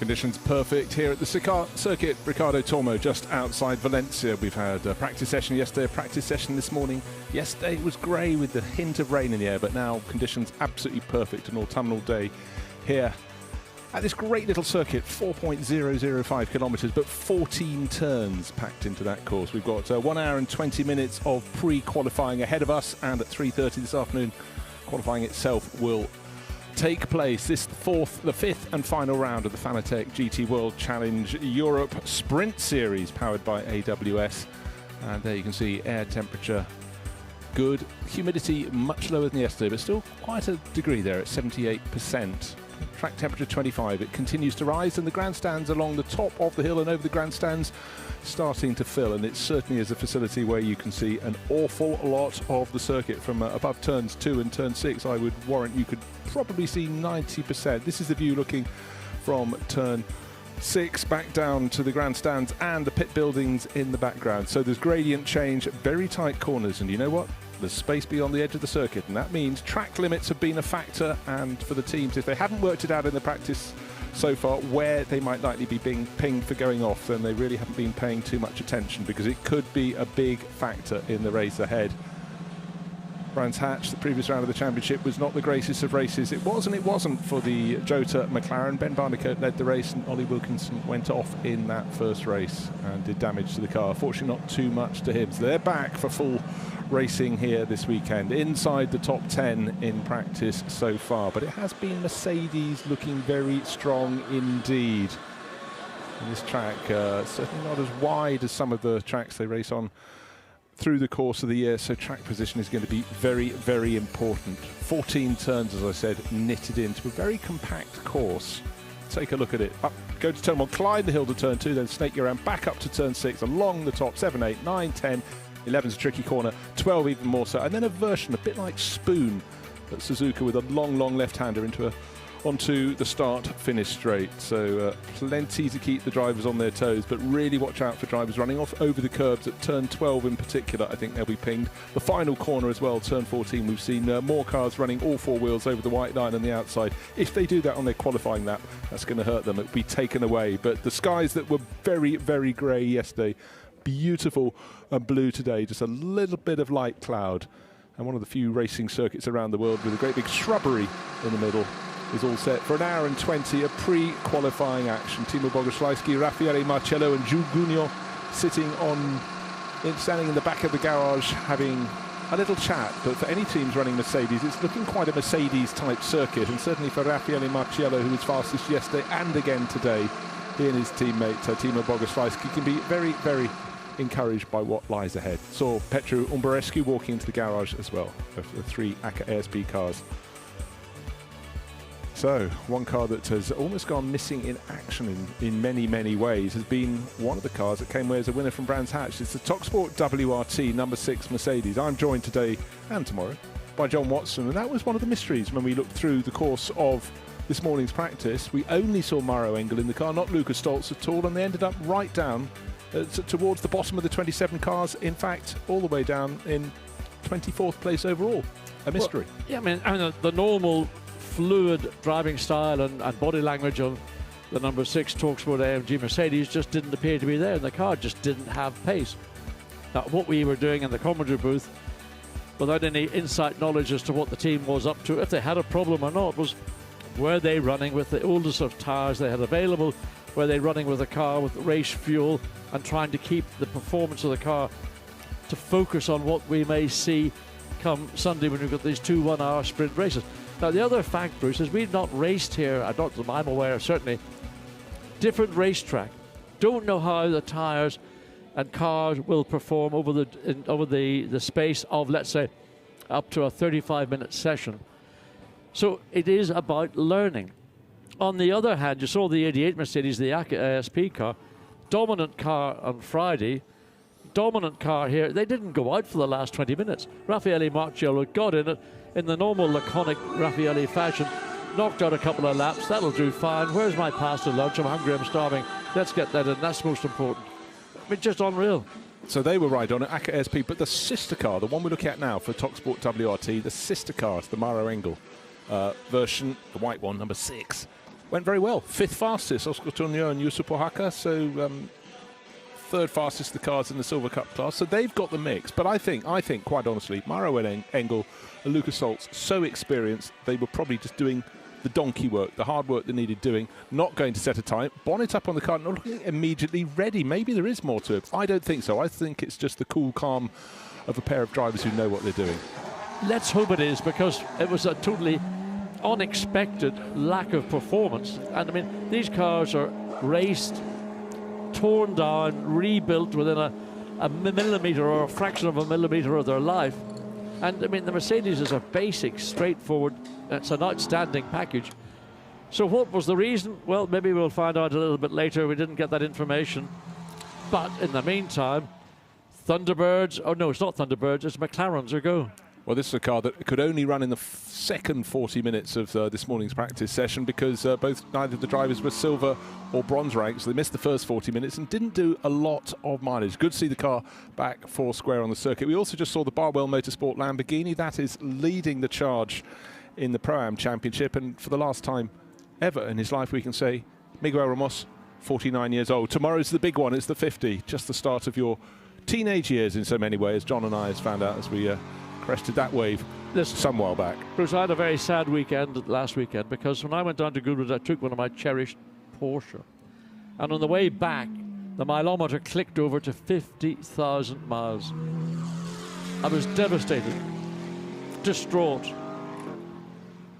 Conditions perfect here at the circuit Ricardo Tormo, just outside Valencia. We've had a practice session yesterday, a practice session this morning. Yesterday it was grey with the hint of rain in the air, but now conditions absolutely perfect, an autumnal day here at this great little circuit, 4.005 kilometres, but 14 turns packed into that course. We've got 1 hour and 20 minutes of pre-qualifying ahead of us, and at 3:30 this afternoon, qualifying itself will take place. This the fifth and final round of the Fanatec GT World Challenge Europe Sprint Series, powered by AWS. And there you can see air temperature good, humidity much lower than yesterday, but still quite a degree there at 78%. Track temperature 25. It continues to rise, and the grandstands along the top of the hill and over the grandstands starting to fill, and it certainly is a facility where you can see an awful lot of the circuit from above turns 2 and turn 6. I would warrant you could probably see 90%. This is the view looking from turn 6 back down to the grandstands and the pit buildings in the background. So there's gradient change, very tight corners, and you know what? There's space beyond the edge of the circuit, and that means track limits have been a factor. And for the teams, if they haven't worked it out in the practice so far where they might likely be being pinged for going off, then they really haven't been paying too much attention, because it could be a big factor in the race ahead. Brands Hatch, the previous round of the championship, was not the greatest of races. It wasn't for the Jota McLaren. Ben Barnicoat led the race, and Ollie Wilkinson went off in that first race and did damage to the car. Fortunately, not too much to him. So they're back for full racing here this weekend, inside the top 10 in practice so far. But it has been Mercedes looking very strong indeed. And this track, certainly not as wide as some of the tracks they race on through the course of the year, so track position is going to be very, very important. 14 turns, as I said, knitted into a very compact course. Take a look at it. Up, go to turn 1, climb the hill to turn 2, then snake you around, back up to turn 6, along the top, 7, 8, 9, 10, 11's a tricky corner, 12 even more so, and then a version a bit like Spoon at Suzuka with a long, long left-hander onto the start-finish straight. So plenty to keep the drivers on their toes, but really watch out for drivers running off over the curbs at turn 12 in particular. I think they'll be pinged. The final corner as well, turn 14, we've seen more cars running all 4 wheels over the white line on the outside. If they do that on their qualifying lap, that's going to hurt them. It'll be taken away. But the skies that were very, very grey yesterday, beautiful and blue today, just a little bit of light cloud. And one of the few racing circuits around the world with a great big shrubbery in the middle is all set for an hour and 20 of pre-qualifying action. Timo Bogoslawski, Raffaele Marcello and Jules Gugno standing in the back of the garage having a little chat. But for any teams running Mercedes, it's looking quite a Mercedes-type circuit, and certainly for Raffaele Marcello, who was fastest yesterday and again today, he and his teammate Timo Bogoslawski can be very, very encouraged by what lies ahead. Saw Petru Umberescu walking into the garage as well, of the 3 ACA ASP cars. So, one car that has almost gone missing in action in many, many ways has been one of the cars that came away as a winner from Brands Hatch. It's the TopSport WRT number 6 Mercedes. I'm joined today and tomorrow by John Watson, and that was one of the mysteries when we looked through the course of this morning's practice. We only saw Mauro Engel in the car, not Lucas Stoltz at all, and they ended up right down towards the bottom of the 27 cars, in fact, all the way down in 24th place overall. A mystery. Well, yeah, I mean the normal fluid driving style and body language of the number 6 TopSport AMG Mercedes just didn't appear to be there, and the car just didn't have pace. Now, what we were doing in the commentary booth, without any insight knowledge as to what the team was up to, if they had a problem or not, was were they running with the oldest of tires they had available, were they running with a car with race fuel, and trying to keep the performance of the car to focus on what we may see come Sunday when we've got these 2 one-hour sprint races. Now, the other fact, Bruce, is we've not raced here, not that I'm aware of, certainly, different racetrack. Don't know how the tyres and cars will perform over the space of, let's say, up to a 35-minute session. So it is about learning. On the other hand, you saw the 88 Mercedes, the ASP car, dominant car on Friday, dominant car here. They didn't go out for the last 20 minutes. Raffaele Marcello got in it in the normal laconic Raffaele fashion, knocked out a couple of laps. That'll do fine. Where's my pasta lunch? I'm hungry, I'm starving. Let's get that in. That's most important. I mean, just unreal. So they were right on it, ACA ASP, but the sister car, the one we're looking at now for TopSport WRT, the sister car, it's the Mauro Engel version, the white one, number 6. went very well. 5th fastest, Oscar Tonio and Yusuf Oaxaca. So 3rd fastest the cars in the Silver Cup class. So they've got the mix. But I think quite honestly, Maro Engel and Lucas Stoltz, so experienced, they were probably just doing the donkey work, the hard work they needed doing, not going to set a time. Bonnet up on the car, not looking immediately ready. Maybe there is more to it. I don't think so. I think it's just the cool calm of a pair of drivers who know what they're doing. Let's hope it is, because it was a totally unexpected lack of performance. And I mean, these cars are raced, torn down, rebuilt within a millimetre or a fraction of a millimetre of their life. And I mean, the Mercedes is a basic, straightforward, it's an outstanding package. So what was the reason? Well, maybe we'll find out a little bit later. We didn't get that information. But in the meantime, Thunderbirds, oh no, it's not Thunderbirds, it's McLarens are go. Well, this is a car that could only run in the second 40 minutes of this morning's practice session because neither of the drivers were silver or bronze ranks. So they missed the first 40 minutes and didn't do a lot of mileage. Good to see the car back 4 square on the circuit. We also just saw the Barwell Motorsport Lamborghini. That is leading the charge in the Pro-Am Championship. And for the last time ever in his life, we can say Miguel Ramos, 49 years old. Tomorrow's the big one. It's the 50. Just the start of your teenage years in so many ways. John and I, as found out as we crested that wave some while back. Bruce, I had a very sad weekend last weekend because when I went down to Goodwood, I took one of my cherished Porsche. And on the way back, the mileometer clicked over to 50,000 miles. I was devastated, distraught.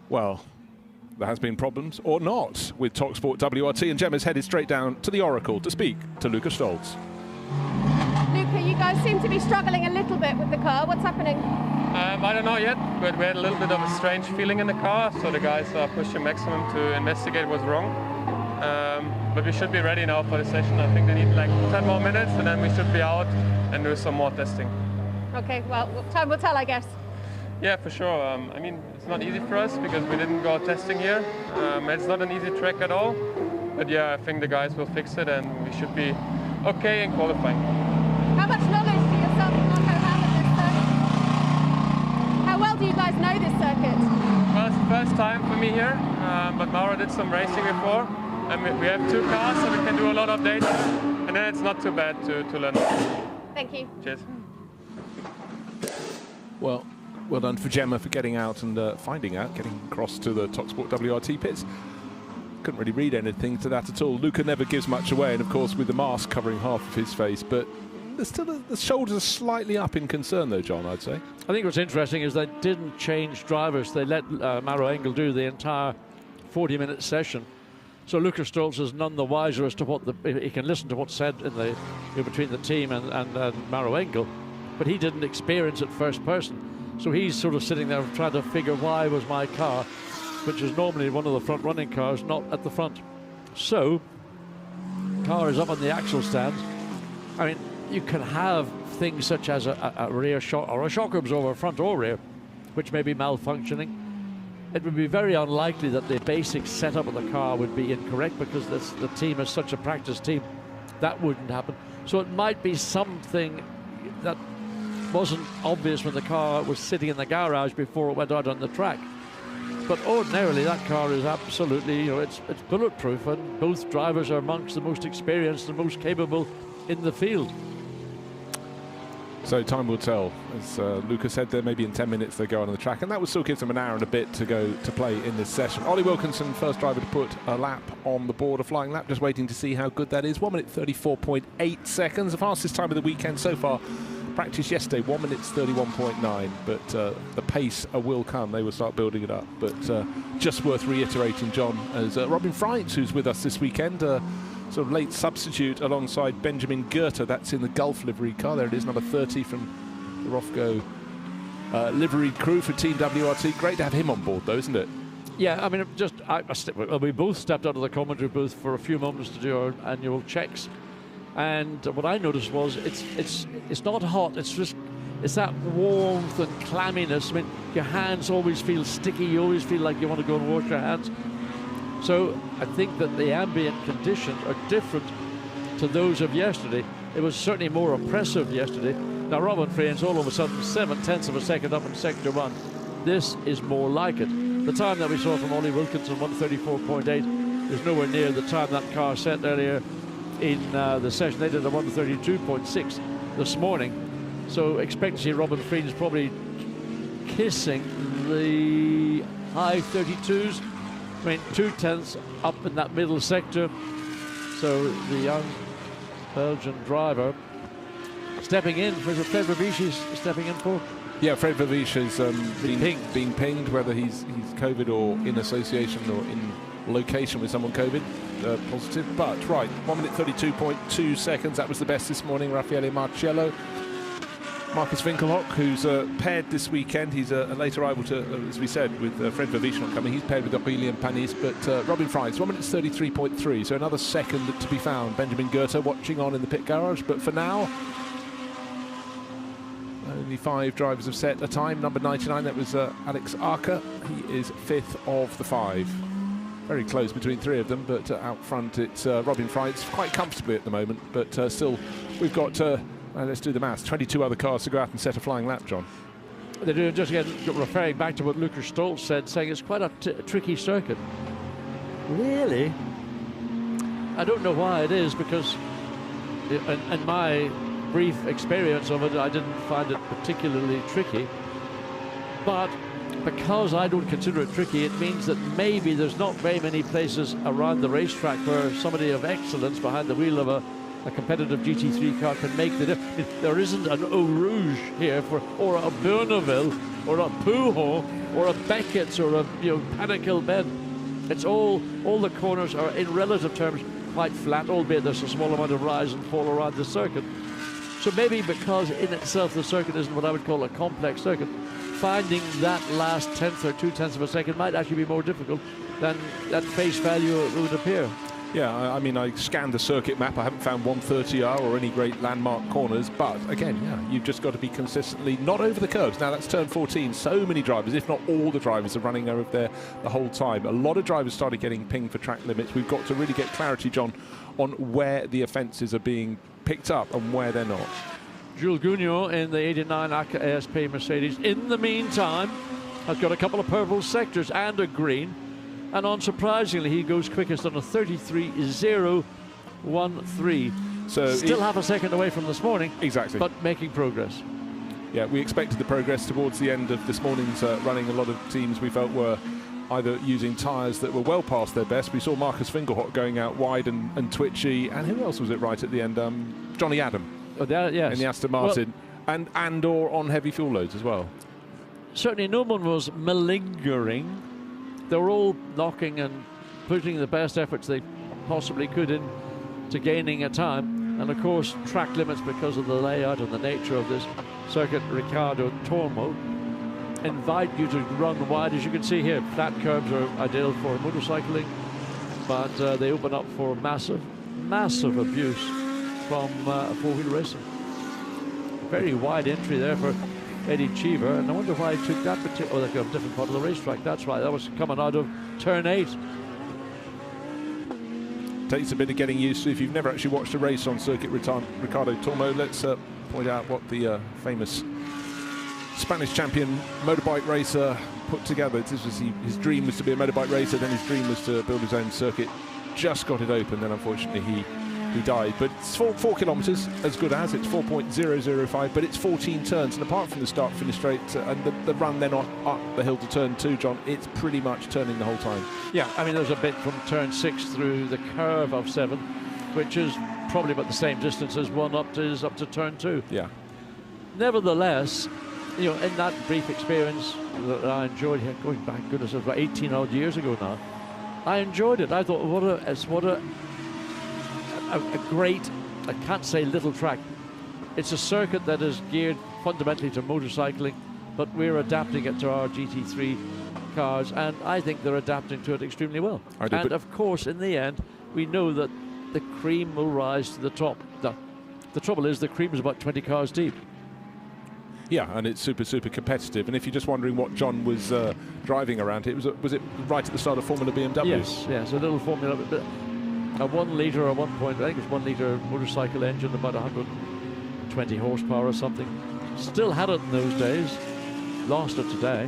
Well, there has been problems, or not, with TopSport WRT, and Gemma's headed straight down to the Oracle to speak to Lucas Stoltz. Luca, you guys seem to be struggling a little bit with the car. What's happening? I don't know yet, but we had a little bit of a strange feeling in the car, so the guys are pushing maximum to investigate what's wrong. But we should be ready now for the session. I think they need like 10 more minutes and then we should be out and do some more testing. Okay, well, time will tell, I guess. Yeah, for sure. I mean, it's not easy for us because we didn't go testing here. It's not an easy track at all. But yeah, I think the guys will fix it and we should be okay in qualifying. How much knowledge do yourself and Marco have of this circuit? How well do you guys know this circuit? Well, it's the first time for me here, but Mauro did some racing before. And we have 2 cars, so we can do a lot of data. And then it's not too bad to learn. Thank you. Cheers. Well done for Gemma for getting out and getting across to the TopSport WRT pits. Couldn't really read anything to that at all. Luca never gives much away, and of course with the mask covering half of his face, but there's still the shoulders are slightly up in concern though, John, I'd say. I think what's interesting is they didn't change drivers. They let Maro Engel do the entire 40-minute session. So Lucas Stoltz is none the wiser as to what he can listen to what's said in between the team and Maro Engel, but he didn't experience it first person. So he's sort of sitting there trying to figure why was my car, which is normally one of the front running cars, not at the front. So car is up on the axle stand. I mean, you can have things such as a rear shock or a shock absorber, front or rear, which may be malfunctioning. It would be very unlikely that the basic setup of the car would be incorrect because the team is such a practice team. That wouldn't happen. So it might be something that wasn't obvious when the car was sitting in the garage before it went out on the track. But ordinarily that car is absolutely, it's bulletproof, and both drivers are amongst the most experienced and most capable in the field. So time will tell. As Lucas said, there maybe in 10 minutes they go on the track, and that will still give them an hour and a bit to go to play in this session. Ollie Wilkinson, first driver to put a lap on the board, a flying lap, just waiting to see how good that is. 1 minute 34.8 seconds, the fastest time of the weekend so far. Practice yesterday, 1 minute 31.9, but the pace will come. They will start building it up. But just worth reiterating, John, as Robin Freitz, who's with us this weekend, sort of late substitute alongside Benjamin Goethe. That's in the Gulf livery car. There it is, number 30 from the Rofco liveried crew for Team WRT. Great to have him on board, though, isn't it? Yeah, I mean, we both stepped out of the commentary booth for a few moments to do our annual checks. And what I noticed was it's not hot. It's that warmth and clamminess. I mean, your hands always feel sticky. You always feel like you want to go and wash your hands. So I think that the ambient conditions are different to those of yesterday. It was certainly more oppressive yesterday. Now Robin Freitz all of a sudden 7/10 of a second up in sector 1. This is more like it. The time that we saw from Ollie Wilkinson, 1:34.8, is nowhere near the time that car set earlier in the session. They did a 1:32.6 this morning. So expect to see Robin Friens probably kissing the high 32s. I mean, 2/10 up in that middle sector. So the young Belgian driver stepping in. Was it Fred Verviches stepping in for? Yeah, Fred Verviches has been pinged, whether he's COVID or in association or in location with someone COVID positive. But right, 1:32.2 seconds. That was the best this morning. Raffaele Marciello. Marcus Winkelhock, who's paired this weekend. He's a later rival to, as we said, with Fred Verviches not coming. He's paired with Aurélien Panis, but Robin Friens, 1:33.3, so another second to be found. Benjamin Goethe watching on in the pit garage, but for now, only 5 drivers have set a time. Number 99, that was Alex Arca. He is 5th of the 5. Very close between 3 of them, but out front it's Robin Friens, quite comfortably at the moment, but still, we've got... let's do the maths. 22 other cars to go out and set a flying lap, John. They're doing, just again, referring back to what Lucas Stolz said, saying it's quite a tricky circuit. Really? I don't know why it is, because in my brief experience of it, I didn't find it particularly tricky. But because I don't consider it tricky, it means that maybe there's not very many places around the racetrack where somebody of excellence behind the wheel of a competitive GT3 car can make the difference. There isn't an Eau Rouge here or a Bourneville or a Pouhon or a Beckett's or a Panicle Bend. It's all the corners are in relative terms quite flat, albeit there's a small amount of rise and fall around the circuit. So maybe because in itself the circuit isn't what I would call a complex circuit, finding that last 1/10 or 2/10 of a second might actually be more difficult than at face value it would appear. Yeah, I mean, I scanned the circuit map. I haven't found 130R or any great landmark corners. But again, yeah, you've just got to be consistently not over the curbs. Now, that's turn 14. So many drivers, if not all the drivers, are running over there the whole time. A lot of drivers started getting pinged for track limits. We've got to really get clarity, John, on where the offences are being picked up and where they're not. Jules Gougnot in the 89 ACA ASP Mercedes, in the meantime, has got a couple of purple sectors and a green. And unsurprisingly, he goes quickest on a 33.013. So still half a second away from this morning. Exactly. But making progress. Yeah, we expected the progress towards the end of this morning's running. A lot of teams we felt were either using tyres that were well past their best. We saw Marcus Winkelhock going out wide and twitchy. And who else was it right at the end? Johnny Adam. Oh, yes. In the Aston Martin. Well, and or on heavy fuel loads as well. Certainly no one was malingering. They were all knocking and putting the best efforts they possibly could into gaining a time. And of course, track limits, because of the layout and the nature of this circuit, Ricardo Tormo, invite you to run wide. As you can see here, flat curbs are ideal for motorcycling, but they open up for massive abuse from four-wheel racing. Very wide entry there for Eddie Cheever, and I wonder why he took that particular... Oh, they've got a different part of the racetrack. That's right, that was coming out of turn 8. Takes a bit of getting used to. If you've never actually watched a race on circuit, Ricardo Tormo, let's point out what the famous Spanish champion motorbike racer put together. This was his dream was to be a motorbike racer, then his dream was to build his own circuit. Just got it open, then unfortunately he died. But it's 4 kilometres, as good as. It's 4.005, but it's 14 turns. And apart from the start-finish straight and the run then up the hill to turn 2, John, it's pretty much turning the whole time. Yeah, I mean, there's a bit from turn 6 through the curve of 7, which is probably about the same distance as one up to turn 2. Yeah. Nevertheless, in that brief experience that I enjoyed here, going back, goodness, about 18 odd years ago now, I enjoyed it. I thought, what a great, I can't say little track. It's a circuit that is geared fundamentally to motorcycling, but we're adapting it to our GT3 cars, and I think they're adapting to it extremely well. And of course, in the end, we know that the cream will rise to the top. The trouble is, the cream is about 20 cars deep. Yeah, and it's super competitive. And if you're just wondering what John was driving around, was it right at the start of Formula BMW? Yes, a little Formula, but a 1 litre or 1 point, I think it's 1 litre motorcycle engine, about 120 horsepower or something. Still had it in those days, lost it today.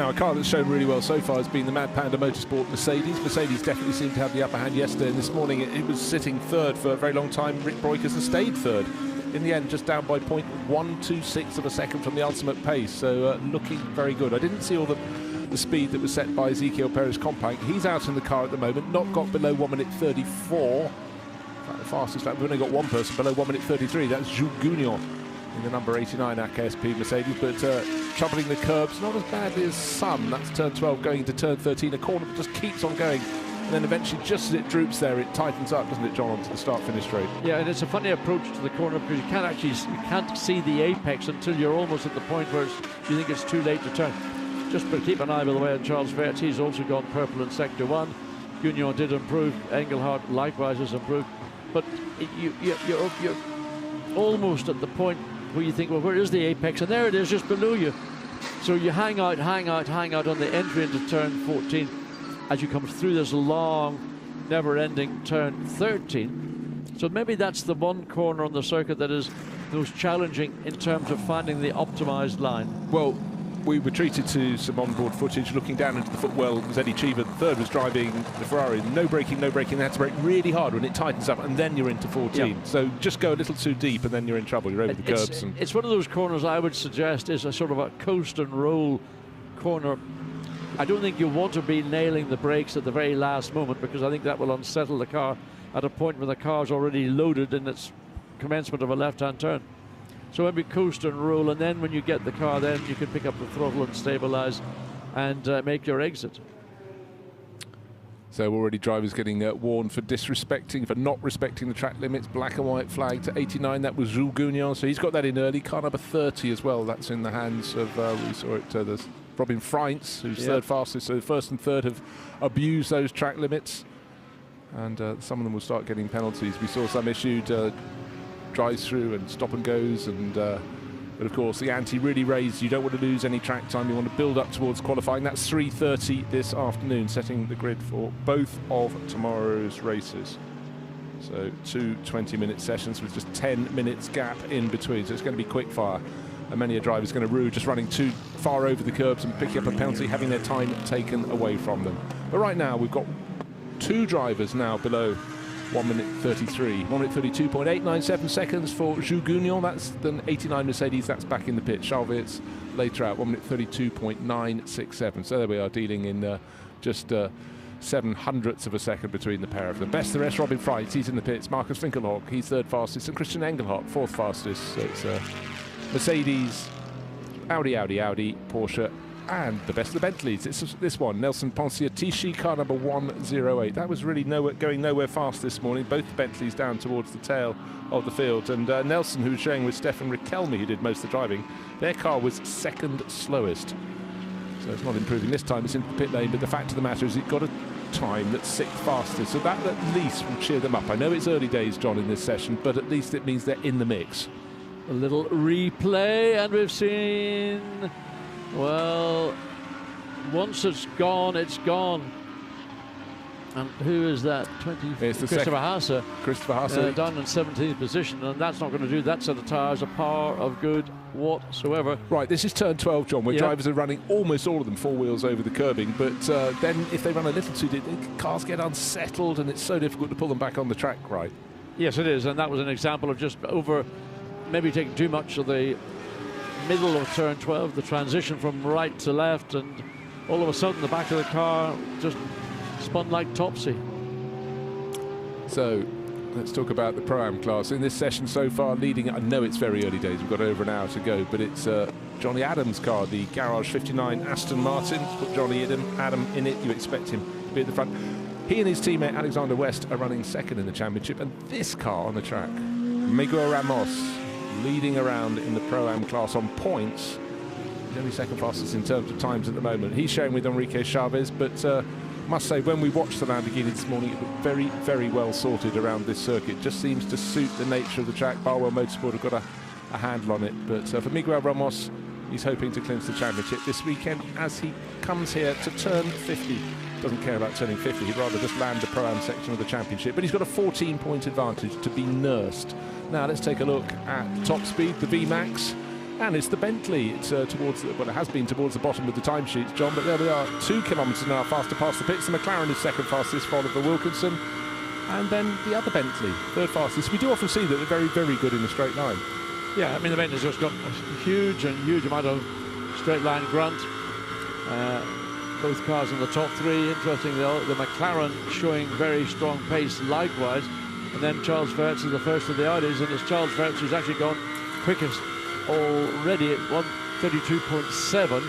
Now, a car that's shown really well so far has been the Mad Panda Motorsport Mercedes. Mercedes definitely seemed to have the upper hand yesterday, and this morning it was sitting third for a very long time. Rick Breukers has stayed third. In the end, just down by 0.126 of a second from the ultimate pace, so looking very good. I didn't see all the speed that was set by Ezequiel Perez Compact. He's out in the car at the moment, not got below 1 minute 34. In fact, the fastest lap, we've only got one person below 1 minute 33. That's Jules Gounon in the number 89 AKSP Mercedes, but troubling the curbs, not as badly as some. That's turn 12 going into turn 13, a corner that just keeps on going. And then eventually, just as it droops there, it tightens up, doesn't it, John, onto the start-finish straight? Yeah, and it's a funny approach to the corner because you can't see the apex until you're almost at the point where you think it's too late to turn. Just but keep an eye, by the way, on Charles Vert. He's also gone purple in sector 1. Gounon did improve. Engelhardt likewise has improved. But you're almost at the point where you think, well, where is the apex? And there it is, just below you. So you hang out on the entry into turn 14 as you come through this long, never-ending turn 13. So maybe that's the one corner on the circuit that is most challenging in terms of finding the optimized line. Well, we were treated to some onboard footage looking down into the footwell. Eddie Cheever, the third, was driving the Ferrari. No braking. They had to brake really hard when it tightens up, and then you're into 14. Yeah. So just go a little too deep, and then you're in trouble. You're over the curbs. It's one of those corners I would suggest is a sort of a coast and roll corner. I don't think you want to be nailing the brakes at the very last moment, because I think that will unsettle the car at a point when the car's already loaded in its commencement of a left-hand turn. So maybe coast and roll, and then when you get the car, then you can pick up the throttle and stabilize and make your exit. So already drivers getting warned for not respecting the track limits. Black and white flag to 89. That was Jules Gounon. So he's got that in early. Car number 30 as well. That's in the hands of, we saw it, there's Robin Freintz, who's third fastest. So the first and third have abused those track limits. And some of them will start getting penalties. We saw some issued drives through and stop and goes, and but of course the ante really raised. You don't want to lose any track time. You want to build up towards qualifying. That's 3:30 this afternoon, setting the grid for both of tomorrow's races. So 2 20-minute sessions with just 10 minutes gap in between, so it's going to be quick fire, and many a driver is going to rue just running too far over the curbs and picking up a penalty, having their time taken away from them. But right now we've got two drivers now below 1 minute 33, 1 minute 32.897 seconds for Jules Gounon. That's the 89 Mercedes, that's back in the pit. Charles Virt's later out, 1 minute 32.967. So there we are, dealing in just 7/100ths of a second between the pair of them. Best of the rest, Robin Freintz, he's in the pits. Markus Finkelhock, he's third fastest, and Christian Engelhardt, fourth fastest. So it's Mercedes, Audi, Porsche, and the best of the Bentleys. It's this one, Nelson Ponciatici, car number 108. That was really going nowhere fast this morning. Both the Bentleys down towards the tail of the field. And Nelson, who was sharing with Stefan Riquelme, who did most of the driving, their car was second slowest. So it's not improving this time. It's in the pit lane, but the fact of the matter is it got a time that's sixth fastest. So that at least will cheer them up. I know it's early days, John, in this session, but at least it means they're in the mix. A little replay, and we've seen... Well, once it's gone, it's gone. And who is that? Christopher Haase. Christopher Haase. Down in 17th position, and that's not going to do that set of tyres a power of good whatsoever. Right, this is turn 12, John, where drivers are running almost all of them four wheels over the curbing, but then if they run a little too deep, cars get unsettled, and it's so difficult to pull them back on the track, right? Yes, it is, and that was an example of just maybe taking too much of the middle of turn 12, the transition from right to left, and all of a sudden the back of the car just spun like topsy. So let's talk about the Pro-Am class. In this session so far, leading, I know it's very early days, we've got over an hour to go, but it's Johnny Adams' car, the Garage 59 Aston Martin. Put Johnny Adam in it, you expect him to be at the front. He and his teammate Alexander West are running second in the championship, and this car on the track, Miguel Ramos, leading around in the Pro-Am class on points. He's only second fastest in terms of times at the moment. He's sharing with Enrique Chavez, but must say, when we watched the Lamborghini this morning, it looked very, very well sorted around this circuit. Just seems to suit the nature of the track. Barwell Motorsport have got a handle on it. But for Miguel Ramos, he's hoping to clinch the championship this weekend as he comes here to turn 50. Doesn't care about turning 50. He'd rather just land the Pro-Am section of the championship. But he's got a 14-point advantage to be nursed. Now let's take a look at top speed, the VMAX. And it's the Bentley. It's towards, well, it has been towards the bottom of the timesheets, John, but there we are, 2 kilometres an hour faster past the pits. The McLaren is second fastest, followed by Wilkinson. And then the other Bentley, third fastest. We do often see that they're very, very good in a straight line. Yeah, I mean, the Bentley's just got a huge amount of straight line grunt. Both cars in the top 3. Interesting, the McLaren showing very strong pace likewise. And then Charles Ferretz is the first of the Audis, and it's Charles Ferretz who's actually gone quickest already at 132.7.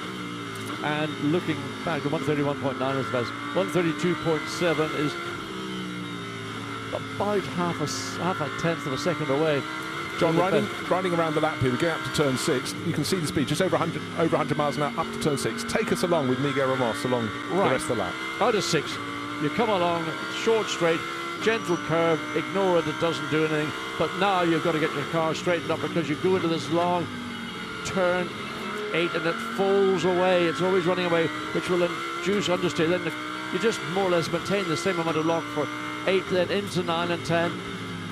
And looking back, 131.9 is the best. 132.7 is about half a tenth of a second away. John, riding around the lap here, we're going up to turn 6. You can see the speed, just over 100 miles an hour up to turn 6. Take us along with Miguel Ramos along the rest of the lap. Out of 6, you come along, short straight, gentle curve, ignore it doesn't do anything. But now you've got to get your car straightened up because you go into this long turn 8 and it falls away. It's always running away, which will induce understeer. Then you just more or less maintain the same amount of lock for 8, then into 9 and 10.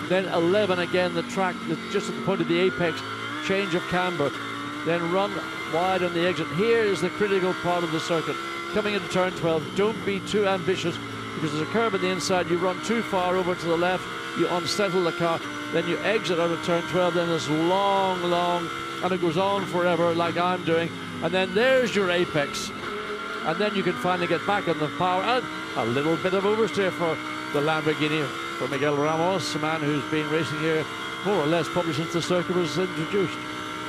Then 11 again, the track just at the point of the apex, change of camber, then run wide on the exit. Here is the critical part of the circuit. Coming into turn 12, don't be too ambitious because there's a curve on the inside. You run too far over to the left, you unsettle the car, then you exit out of turn 12, then this long, and it goes on forever like I'm doing. And then there's your apex. And then you can finally get back on the power and a little bit of oversteer for the Lamborghini. For Miguel Ramos, a man who's been racing here more or less probably since the circuit was introduced.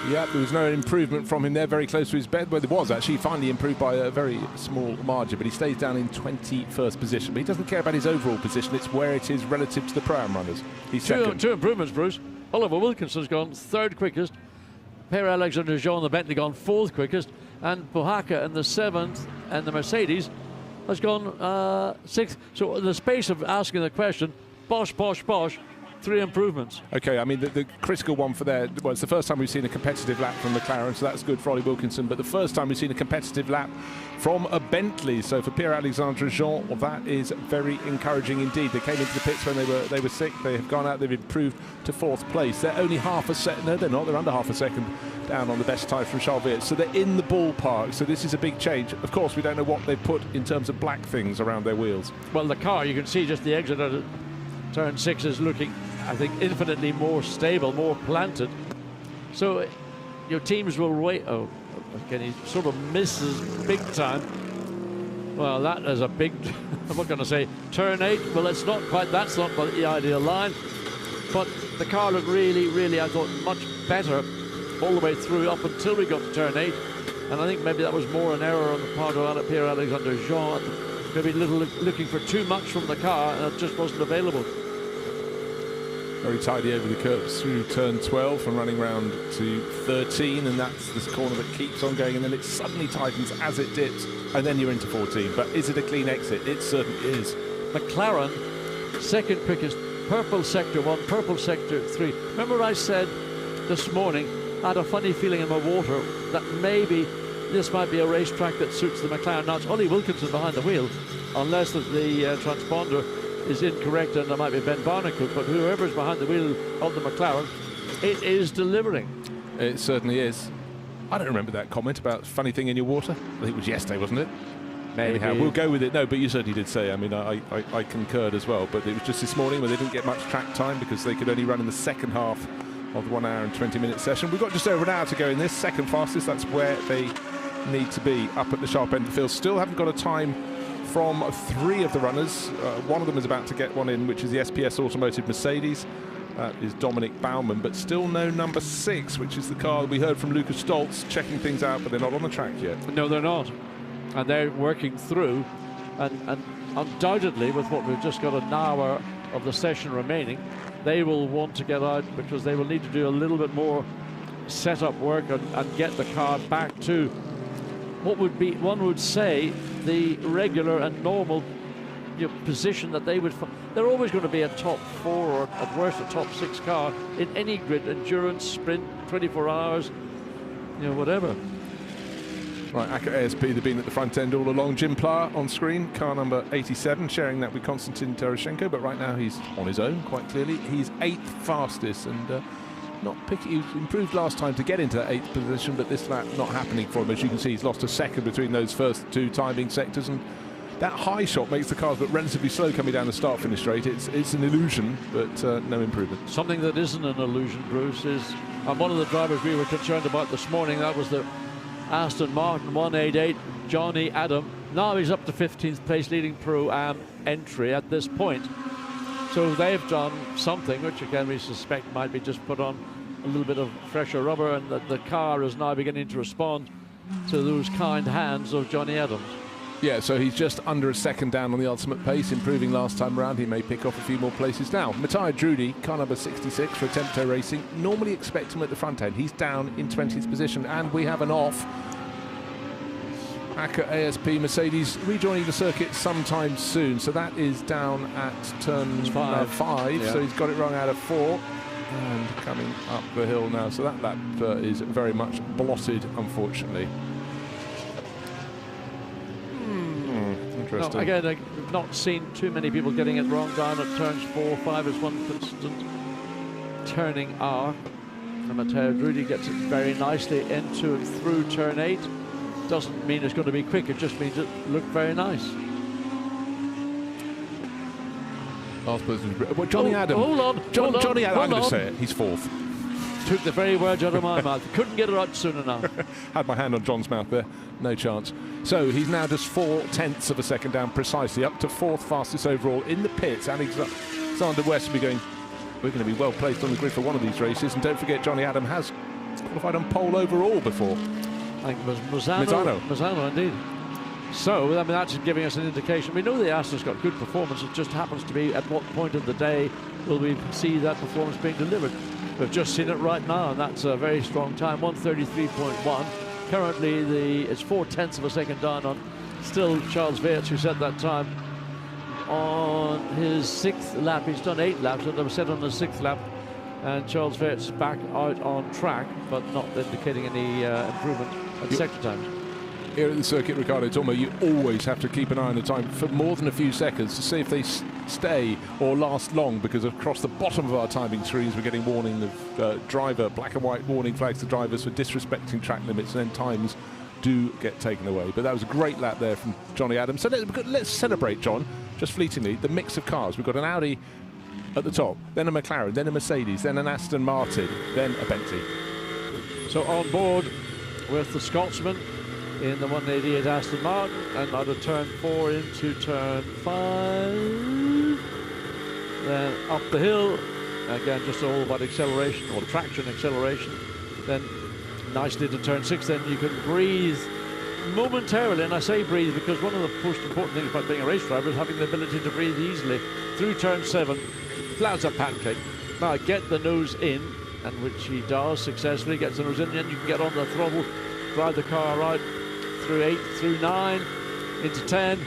Yeah, there was no improvement from him there, very close to his bed. Well, there was actually finally improved by a very small margin, but he stays down in 21st position. But he doesn't care about his overall position, it's where it is relative to the Pro-Am runners. He's second. Two improvements, Bruce. Oliver Wilkinson's gone 3rd quickest, Pierre-Alexandre Jean, the Bentley, gone 4th quickest, and Pohaka in the 7th, and the Mercedes has gone 6th. So in the space of asking the question, bosh, 3 improvements. Okay, I mean, the critical one for there, well, it's the first time we've seen a competitive lap from McLaren, so that's good for Ollie Wilkinson, but the first time we've seen a competitive lap from a Bentley. So for Pierre-Alexandre Jean, well, that is very encouraging indeed. They came into the pits when they were sick. They have gone out, they've improved to 4th place. They're only half a second, no, they're not, they're under half a second down on the best time from Charles Ferretz. So they're in the ballpark, so this is a big change. Of course, we don't know what they've put in terms of black things around their wheels. Well, the car, you can see just the exit out of turn 6 is looking, I think, infinitely more stable, more planted. So your teams will wait. Oh, again, he sort of misses big time. Well, that is a big, I'm not going to say turn 8. Well, it's not quite, that's not the ideal line. But the car looked really, I thought, much better all the way through up until we got to turn 8. And I think maybe that was more an error on the part of Pierre-Alexandre Jean. Maybe looking for too much from the car, and it just wasn't available. Very tidy over the curves through turn 12 and running round to 13, and that's this corner that keeps on going, and then it suddenly tightens as it dips, and then you're into 14. But is it a clean exit? It certainly is. McLaren, 2nd quickest, purple sector 1, purple sector 3. Remember I said this morning, I had a funny feeling in my water that maybe this might be a racetrack that suits the McLaren. Now it's Ollie Wilkinson behind the wheel, unless the transponder is incorrect and there might be Ben Barnacook, but whoever's behind the wheel of the McLaren, it is delivering. It certainly is. I don't remember that comment about funny thing in your water. I think it was yesterday, wasn't it? Maybe. Anyhow, we'll go with it. No, but you certainly did say, I mean, I concurred as well, but it was just this morning where they didn't get much track time because they could only run in the second half of the 1 hour and 20-minute session. We've got just over an hour to go in this, second fastest. That's where they need to be, up at the sharp end of the field. Still haven't got a time from 3 of the runners. One of them is about to get one in, which is the SPS Automotive Mercedes. That is Dominic Baumann, but still no number 6, which is the car we heard from Lucas Stoltz checking things out, but they're not on the track yet. No, they're not. And they're working through, and undoubtedly, with what we've just got an hour of the session remaining, they will want to get out because they will need to do a little bit more setup work and get the car back to what would be, one would say, the regular and normal position that they would. They're always going to be a top 4 or at worst a top 6 car in any grid, endurance, sprint, 24 hours, whatever. Right, ACA ASP, they've been at the front end all along. Jim Pla on screen, car number 87, sharing that with Konstantin Terashenko, but right now he's on his own, quite clearly. He's 8th fastest, and not picking. He improved last time to get into that 8th position, but this lap not happening for him. As you can see, he's lost a second between those first 2 timing sectors, and that high shot makes the cars look relatively slow coming down the start-finish straight. It's an illusion, but no improvement. Something that isn't an illusion, Bruce, is one of the drivers we were concerned about this morning. That was the Aston Martin 188, Johnny Adam. Now he's up to 15th place, leading Pro-Am entry at this point. So they've done something, which again we suspect might be just put on a little bit of fresher rubber, and the car is now beginning to respond to those kind hands of Johnny Adams. Yeah, so he's just under a second down on the ultimate pace, improving last time around. He may pick off a few more places now. Matteo Drudi, car number 66 for Tempo Racing. Normally expect him at the front end. He's down in 20th position, and we have an off. ACA ASP Mercedes rejoining the circuit sometime soon. So that is down at turn 5. Yeah. So he's got it wrong out of 4. And coming up the hill now. So that lap is very much blotted, unfortunately. No, again, I've not seen too many people getting it wrong down at turns 4, 5 is one constant turning arc. And Matteo Drudi gets it very nicely into and through turn 8. Doesn't mean it's going to be quick, it just means it looked very nice. Last person. Well, Johnny Adam. Hold on. Johnny Adam, I'm going to say it. He's 4th. Took the very words out of my mouth. Couldn't get it out soon enough. Had my hand on John's mouth there. No chance. So he's now just 0.4 of a second down precisely, up to 4th fastest overall in the pits. Alexander West will be going, we're going to be well placed on the grid for one of these races. And don't forget, Johnny Adam has qualified on pole overall before. I think it was Mazzano, indeed. So, I mean, that's giving us an indication. We know the Aston's got good performance. It just happens to be at what point of the day will we see that performance being delivered. We've just seen it right now, and that's a very strong time, 1:33.1. Currently, it's 0.4 of a second down on still Charles Weerts, who set that time on his 6th lap. He's done 8 laps, and was set on the 6th lap. And Charles Weerts back out on track, but not indicating any improvement at sector times. Here at the circuit, Ricardo Tormo, you always have to keep an eye on the time for more than a few seconds to see if they stay or last long, because across the bottom of our timing screens we're getting warning of driver, black and white warning flags to drivers for disrespecting track limits, and then times do get taken away. But that was a great lap there from Johnny Adams. So let's celebrate, John, just fleetingly, the mix of cars. We've got an Audi at the top, then a McLaren, then a Mercedes, then an Aston Martin, then a Bentley. So on board with the Scotsman in the 188 Aston Martin, and out of turn 4 into turn 5. Then up the hill, again just all about acceleration or traction acceleration. Then nicely to turn 6, then you can breathe momentarily, and I say breathe because one of the most important things about being a race driver is having the ability to breathe easily through turn 7, flat as a pancake. Now get the nose in, and which he does successfully, gets the nose in, and you can get on the throttle, drive the car out through 8, through 9, into 10,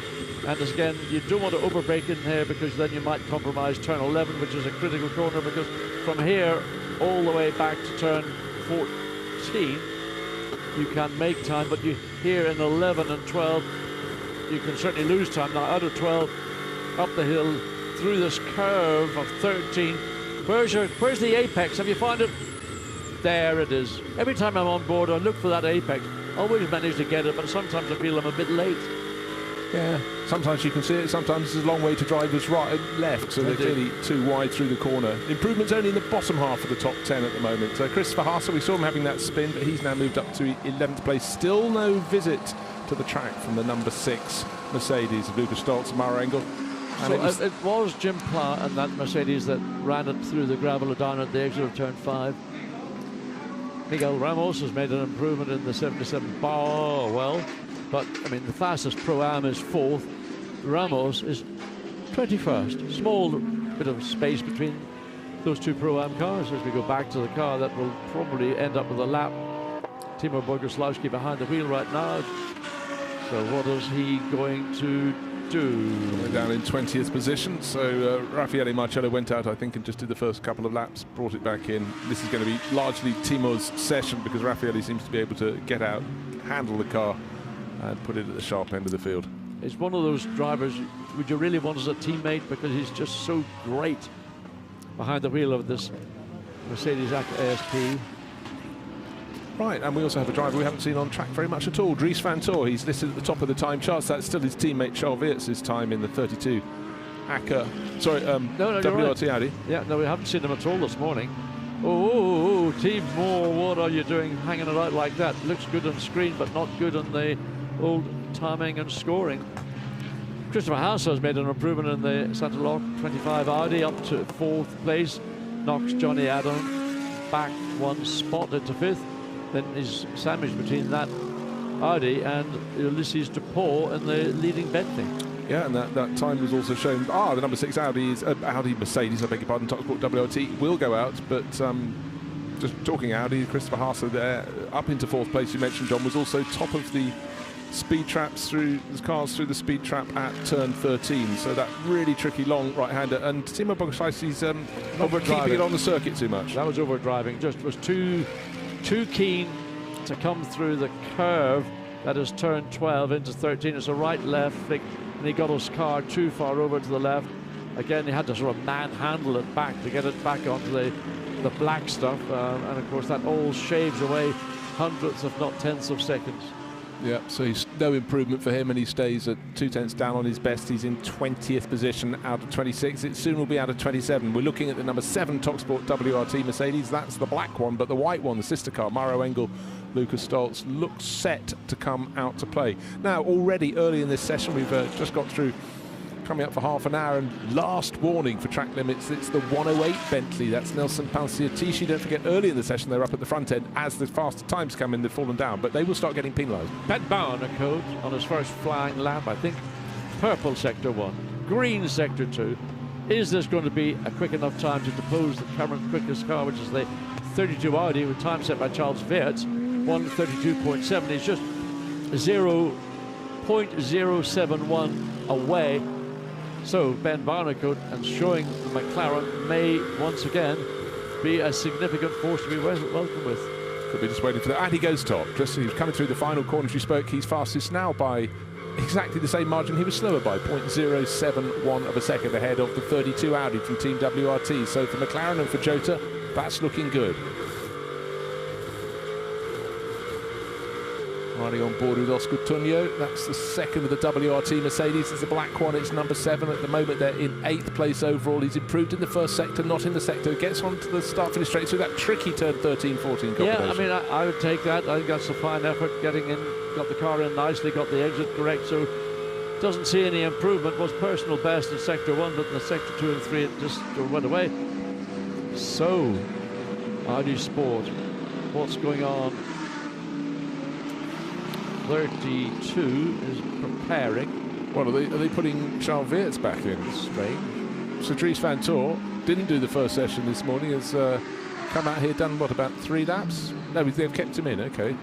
and again, you don't want to overbrake in here because then you might compromise turn 11, which is a critical corner, because from here all the way back to turn 14, you can make time, but you here in 11 and 12, you can certainly lose time. Now out of 12, up the hill, through this curve of 13, where's the apex? Have you found it? There it is. Every time I'm on board, I look for that apex. Always manage to get it, but sometimes I feel I'm a bit late. Yeah, sometimes you can see it, sometimes it's a long way to drivers right and left, so they're clearly too wide through the corner. Improvements only in the bottom half of the top 10 at the moment. Christopher Haase, we saw him having that spin, but he's now moved up to 11th place. Still no visit to the track from the number 6 Mercedes of Lucas Stoltz and Mara Engel. So it was Jim Pla and that Mercedes that ran it through the gravel down at the exit of turn 5. Miguel Ramos has made an improvement in the 77 bar, well, but I mean the fastest Pro-Am is 4th. Ramos is 21st. Small bit of space between those two Pro-Am cars. As we go back to the car, that will probably end up with a lap. Timo Boguslawski behind the wheel right now. So what is he going to do? We're down in 20th position, so Raffaele Marcello went out, I think, and just did the first couple of laps, brought it back in. This is going to be largely Timo's session because Raffaele seems to be able to get out, handle the car, and put it at the sharp end of the field. He's one of those drivers would you really want as a teammate because he's just so great behind the wheel of this Mercedes ASP. Right, and we also have a driver we haven't seen on track very much at all, Dries van Tor. He's listed at the top of the time charts. That's still his teammate Charles Weerts' time in the 32 WRT Audi. Yeah, no, we haven't seen him at all this morning. Oh, Team Moore, what are you doing hanging it out like that? Looks good on screen, but not good on the old timing and scoring. Christopher Haas has made an improvement in the Santa Lock 25 Audi up to 4th place. Knocks Johnny Adam back 1 spot into 5th. Then is sandwiched between that Audi and Ulysses DePaul in the leading Bentley. Yeah, and that time was also shown. The number 6 Audi Mercedes, I beg your pardon, TopSport WRT will go out, but just talking Audi, Christopher Haas there up into 4th place. You mentioned, John, was also top of the speed traps through the cars through the speed trap at turn 13. So that really tricky long right-hander, and Timo Bogaschai's not keeping it on the circuit too much. That was overdriving. Just was too keen to come through the curve that is turn 12 into 13. It's a right-left flick, and he got his car too far over to the left. Again, he had to sort of manhandle it back to get it back onto the black stuff, and of course that all shaves away hundredths, if not tenths of seconds. Yeah, so he's no improvement for him, and he stays at 2/10 down on his best. He's in 20th position out of 26. It soon will be out of 27. We're looking at the number 7 TopSport WRT Mercedes. That's the black one, but the white one, the sister car, Mauro Engel, Lucas Stoltz, looks set to come out to play. Now, already early in this session, we've just got through coming up for half an hour, and last warning for track limits, it's the 108 Bentley. That's Nelson Panciatici. Don't forget, early in the session they're up at the front end. As the faster times come in, they've fallen down, but they will start getting penalised. Ben Barnacote on his first flying lap, I think. Purple sector 1, green sector 2. Is this going to be a quick enough time to depose the current quickest car, which is the 32 Audi, with time set by Charles Weerts, 1:32.7. He's just 0.071 away. So Ben Barnacote, and showing the McLaren, may once again be a significant force to be welcomed with. Could be just waiting for that. And he goes top. Just he's coming through the final corner. As you spoke, he's fastest now by exactly the same margin. He was slower by 0.071 of a second ahead of the 32 Audi from Team WRT. So for McLaren and for Jota, that's looking good. Riding on board with Oscar Tunio. That's the second of the WRT Mercedes. It's the black one. It's number 7 at the moment. They're in 8th place overall. He's improved in the first sector, not in the sector. Gets on to the start-finish straight through that tricky turn 13-14 combination. Yeah, I mean, I would take that. I think that's a fine effort, getting in, got the car in nicely, got the exit correct. So doesn't see any improvement. Was personal best in sector 1, but in the sector 2 and 3 it just went away. So Audi Sport, what's going on? 32 is preparing. What are they putting Charles Weerts back in? Strange. So Dries van Tor didn't do the first session this morning. Has come out here, done what, about 3 laps? No, they've kept him in. Okay.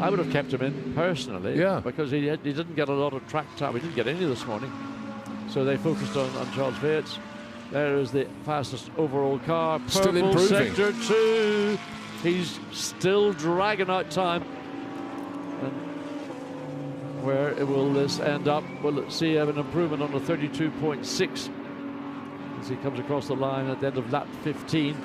I would have kept him in personally. Yeah. Because he didn't get a lot of track time. He didn't get any this morning. So they focused on Charles Weerts. There is the fastest overall car. Purple still improving. Sector 2. He's still dragging out time. And where will this end up? Will it see an improvement on the 32.6 as he comes across the line at the end of lap 15?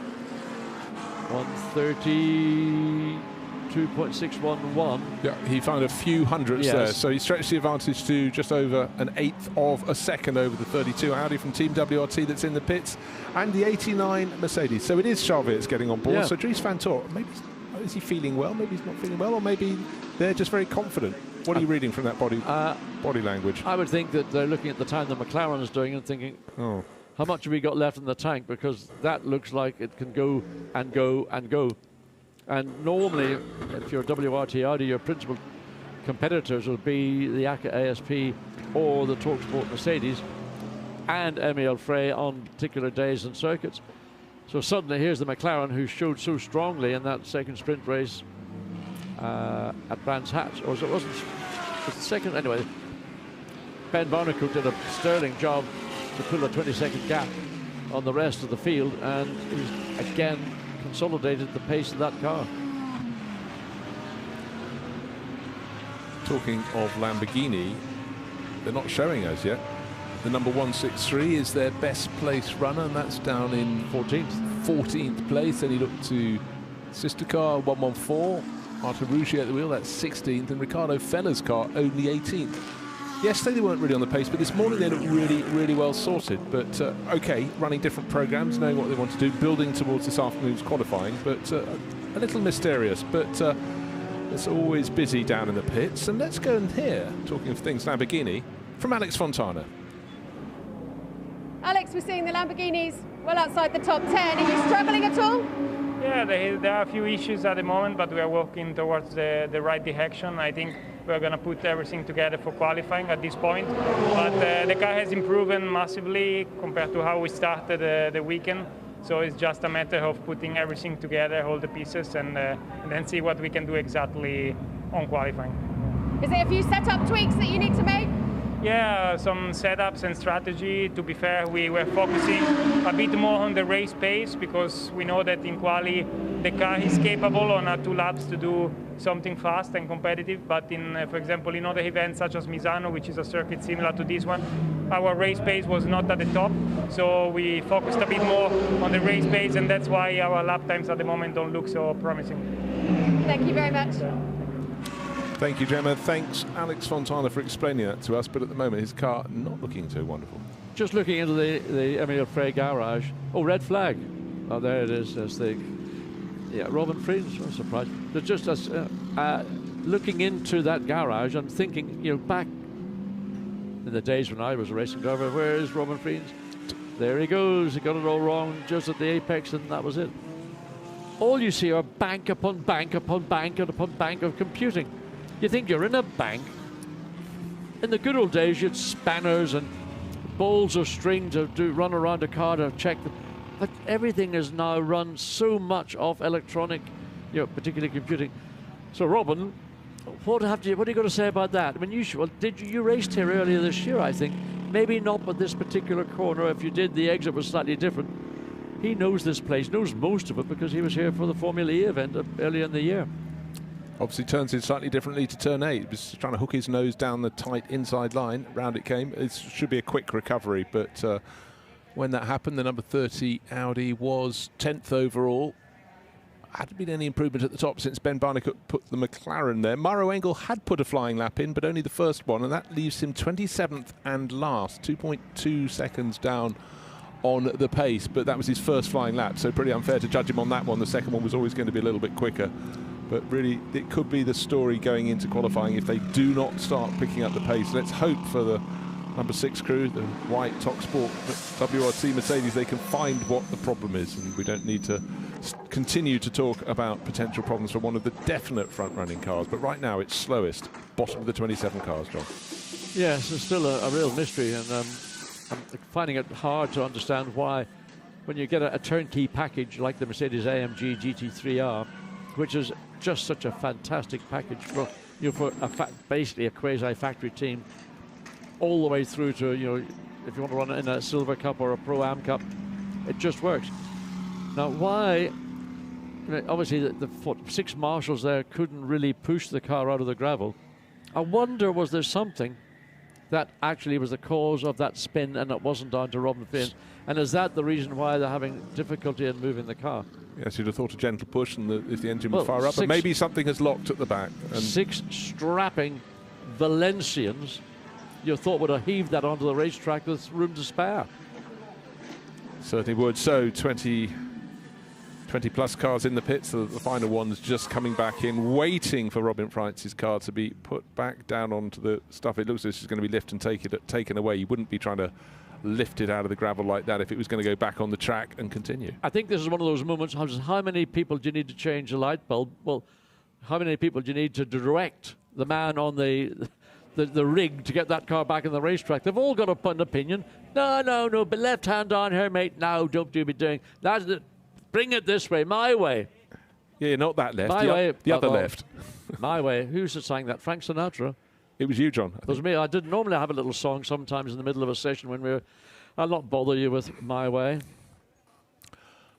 132.611. Yeah, he found a few hundredths there, so he stretched the advantage to just over an 1/8 of a second over the 32 Audi from Team WRT that's in the pits, and the 89 Mercedes. So it is Charles Weerts getting on board. Yeah. So Dries van Tor, maybe is he feeling well? Maybe he's not feeling well, or maybe they're just very confident. What are you reading from that body language? I would think that they're looking at the time that McLaren is doing and thinking, oh, how much have we got left in the tank? Because that looks like it can go and go and go. And normally, if you're WRT Audi, your principal competitors will be the ASP or the TalkSport Mercedes and Emil Frey on particular days and circuits. So suddenly here's the McLaren, who showed so strongly in that second sprint race at Brands Hatch, or it wasn't, it was the second, anyway. Ben Barnacote did a sterling job to pull a 20-second gap on the rest of the field, and he's again consolidated the pace of that car. Talking of Lamborghini, they're not showing us yet. The number 163 is their best place runner, and that's down in 14th place. Then you look to sister car 114, Artur Rougier at the wheel, that's 16th, and Ricardo Feller's car only 18th. Yesterday they weren't really on the pace, but this morning they look really, really well sorted. But okay, running different programs, knowing what they want to do, building towards this afternoon's qualifying, but a little mysterious. But it's always busy down in the pits. And let's go and hear, talking of things Lamborghini, from Alex Fontana. Alex, we're seeing the Lamborghinis well outside the top 10. Are you struggling at all? Yeah, there are a few issues at the moment, but we are working towards the right direction. I think we're going to put everything together for qualifying at this point. But the car has improved massively compared to how we started the weekend. So it's just a matter of putting everything together, all the pieces, and then see what we can do exactly on qualifying. Is there a few setup tweaks that you need to make? Yeah, some setups and strategy. To be fair, we were focusing a bit more on the race pace because we know that in quali the car is capable on 2 laps to do something fast and competitive. But in, for example, in other events such as Misano, which is a circuit similar to this one, our race pace was not at the top. So we focused a bit more on the race pace, and that's why our lap times at the moment don't look so promising. Thank you very much. Thank you, Gemma. Thanks, Alex Fontana, for explaining that to us. But at the moment, his car not looking so wonderful. Just looking into the Emile Frey garage. Oh, red flag. Oh, there it is. There's the Robin Friends. I'm surprised. But just as looking into that garage and thinking, back in the days when I was a racing driver, where is Robin Friends? There he goes. He got it all wrong just at the apex, and that was it. All you see are bank upon bank upon bank upon bank of computing. You think you're in a bank. In the good old days, you'd spanners and balls of string to run around a car to check them. But everything is now run so much off electronic, particularly computing. So, Robin, what are you going to say about that? I mean, you raced here earlier this year, I think. Maybe not with this particular corner. If you did, the exit was slightly different. He knows this place, knows most of it, because he was here for the Formula E event earlier in the year. Obviously turns in slightly differently to turn 8. He was trying to hook his nose down the tight inside line. Round it came. It should be a quick recovery, but when that happened, the number 30 Audi was 10th overall. Hadn't been any improvement at the top since Ben Barnicoat put the McLaren there. Mauro Engel had put a flying lap in, but only the first one, and that leaves him 27th and last, 2.2 seconds down on the pace, but that was his first flying lap, so pretty unfair to judge him on that one. The second one was always going to be a little bit quicker. But really, it could be the story going into qualifying if they do not start picking up the pace. Let's hope for the number 6 crew, the white TopSport WRT Mercedes, they can find what the problem is, and we don't need to continue to talk about potential problems for one of the definite front-running cars. But right now, it's slowest, bottom of the 27 cars, John. Yes, it's still a real mystery, and I'm finding it hard to understand why, when you get a turnkey package like the Mercedes-AMG GT3R, which is just such a fantastic package for basically a quasi-factory team, all the way through to, if you want to run it in a Silver Cup or a Pro-Am Cup, it just works. Now, why? Obviously, the 6 marshals there couldn't really push the car out of the gravel. I wonder, was there something that actually was the cause of that spin and it wasn't down to Robin Finn? And is that the reason why they're having difficulty in moving the car? Yes, you'd have thought a gentle push and if the engine would fire up, but maybe something has locked at the back. And 6 strapping Valencians, you thought would have heaved that onto the racetrack with room to spare. Certainly would. So 20 plus cars in the pits, the final one's just coming back in, waiting for Robin Freitz's car to be put back down onto the stuff. It looks like it's going to be lifted and taken away. You wouldn't be trying to lift it out of the gravel like that if it was going to go back on the track and continue. I think this is one of those moments, how many people do you need to change a light bulb? Well, how many people do you need to direct the man on the rig to get that car back in the racetrack? They've all got an opinion. No, but left hand on here, mate. No, don't you be doing that. Bring it this way, my way. Yeah, not that left. My way. The other left. My way. Who's sang that? Frank Sinatra? It was you, John. It was me. I didn't normally have a little song sometimes in the middle of a session when I'll not bother you with My Way.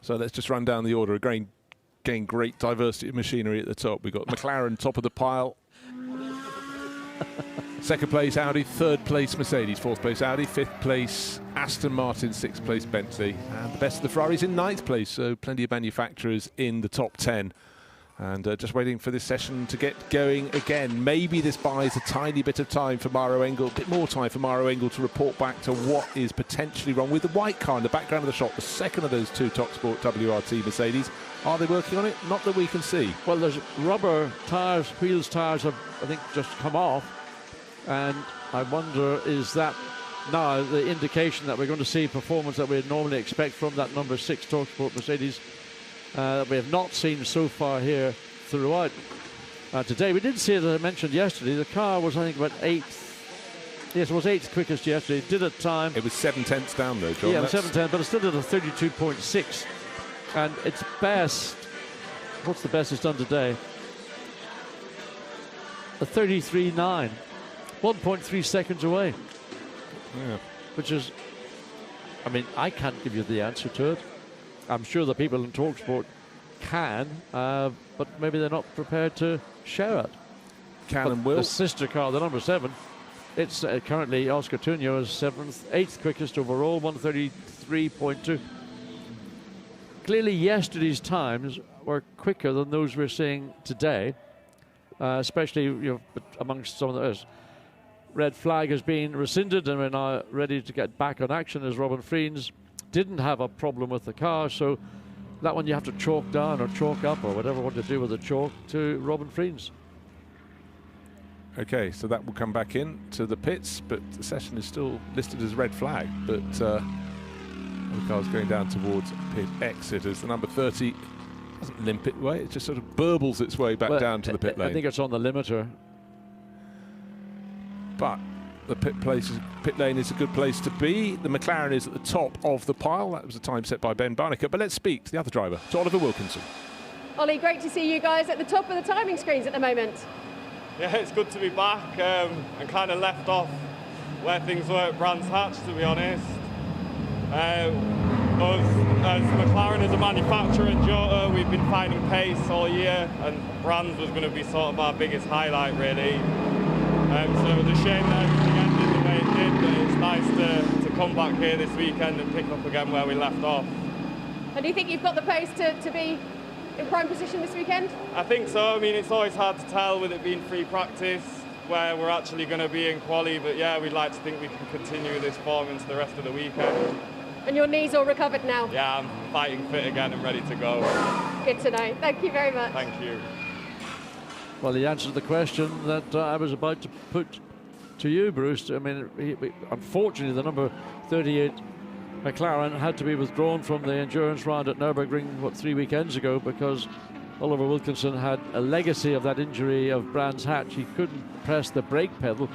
So let's just run down the order. Again, great diversity of machinery at the top. We've got McLaren top of the pile. Second place Audi, third place Mercedes, fourth place Audi, fifth place Aston Martin, sixth place Bentley, and the best of the Ferraris in ninth place. So plenty of manufacturers in the top 10. And just waiting for this session to get going again. Maybe this buys a tiny bit of time for Maro Engel, a bit more time for Maro Engel to report back to what is potentially wrong with the white car in the background of the shot, the second of those two TopSport WRT Mercedes. Are they working on it? Not that we can see. Well, there's rubber tyres, wheels tyres have, I think, just come off. And I wonder, is that now the indication that we're going to see performance that we'd normally expect from that number 6 TopSport Mercedes that we have not seen so far here throughout today. We did see, as I mentioned yesterday, the car was, I think, about 8th. Yes, it was 8th quickest yesterday. It did at time. It was 7/10 down though, John. Yeah, it was 7/10, but it still did a 32.6. And its best, what's the best it's done today? A 33.9. 1.3 seconds away. Yeah. Which is, I mean, I can't give you the answer to it. I'm sure the people in TalkSport can, but maybe they're not prepared to share it. Can and will. The sister car, the number 7, it's currently Oscar Tunio is 8th quickest overall, 133.2. Clearly, yesterday's times were quicker than those we're seeing today, especially amongst some of those. Red flag has been rescinded, and we're now ready to get back on action as Robin Friens didn't have a problem with the car, so that one you have to chalk down or chalk up or whatever what to do with the chalk to Robin Friens. Okay, so that will come back in to the pits, but the session is still listed as red flag, but the car's going down towards pit exit as the number 30 doesn't limp it away, it just sort of burbles its way back down to the pit lane. I think it's on the limiter. But the pit lane is a good place to be. The McLaren is at the top of the pile. That was a time set by Ben Barnicker. But let's speak to the other driver, to Oliver Wilkinson. Ollie, great to see you guys at the top of the timing screens at the moment. Yeah, it's good to be back and kind of left off where things were at Brands Hatch, to be honest. As McLaren as a manufacturer and Jota, we've been finding pace all year, and Brands was going to be sort of our biggest highlight, really. So it was a shame that everything ended the way it did, but it's nice to come back here this weekend and pick up again where we left off. And do you think you've got the pace to be in prime position this weekend? I think so. I mean, it's always hard to tell with it being free practice where we're actually going to be in quali, but yeah, we'd like to think we can continue this form into the rest of the weekend. And your knees all recovered now? Yeah, I'm fighting fit again and ready to go. Good to know. Thank you very much. Thank you. Well, he answered the question that I was about to put to you, Bruce. I mean, unfortunately, the number 38 McLaren had to be withdrawn from the endurance round at Nürburgring, 3 weekends ago, because Oliver Wilkinson had a legacy of that injury of Brands Hatch. He couldn't press the brake pedal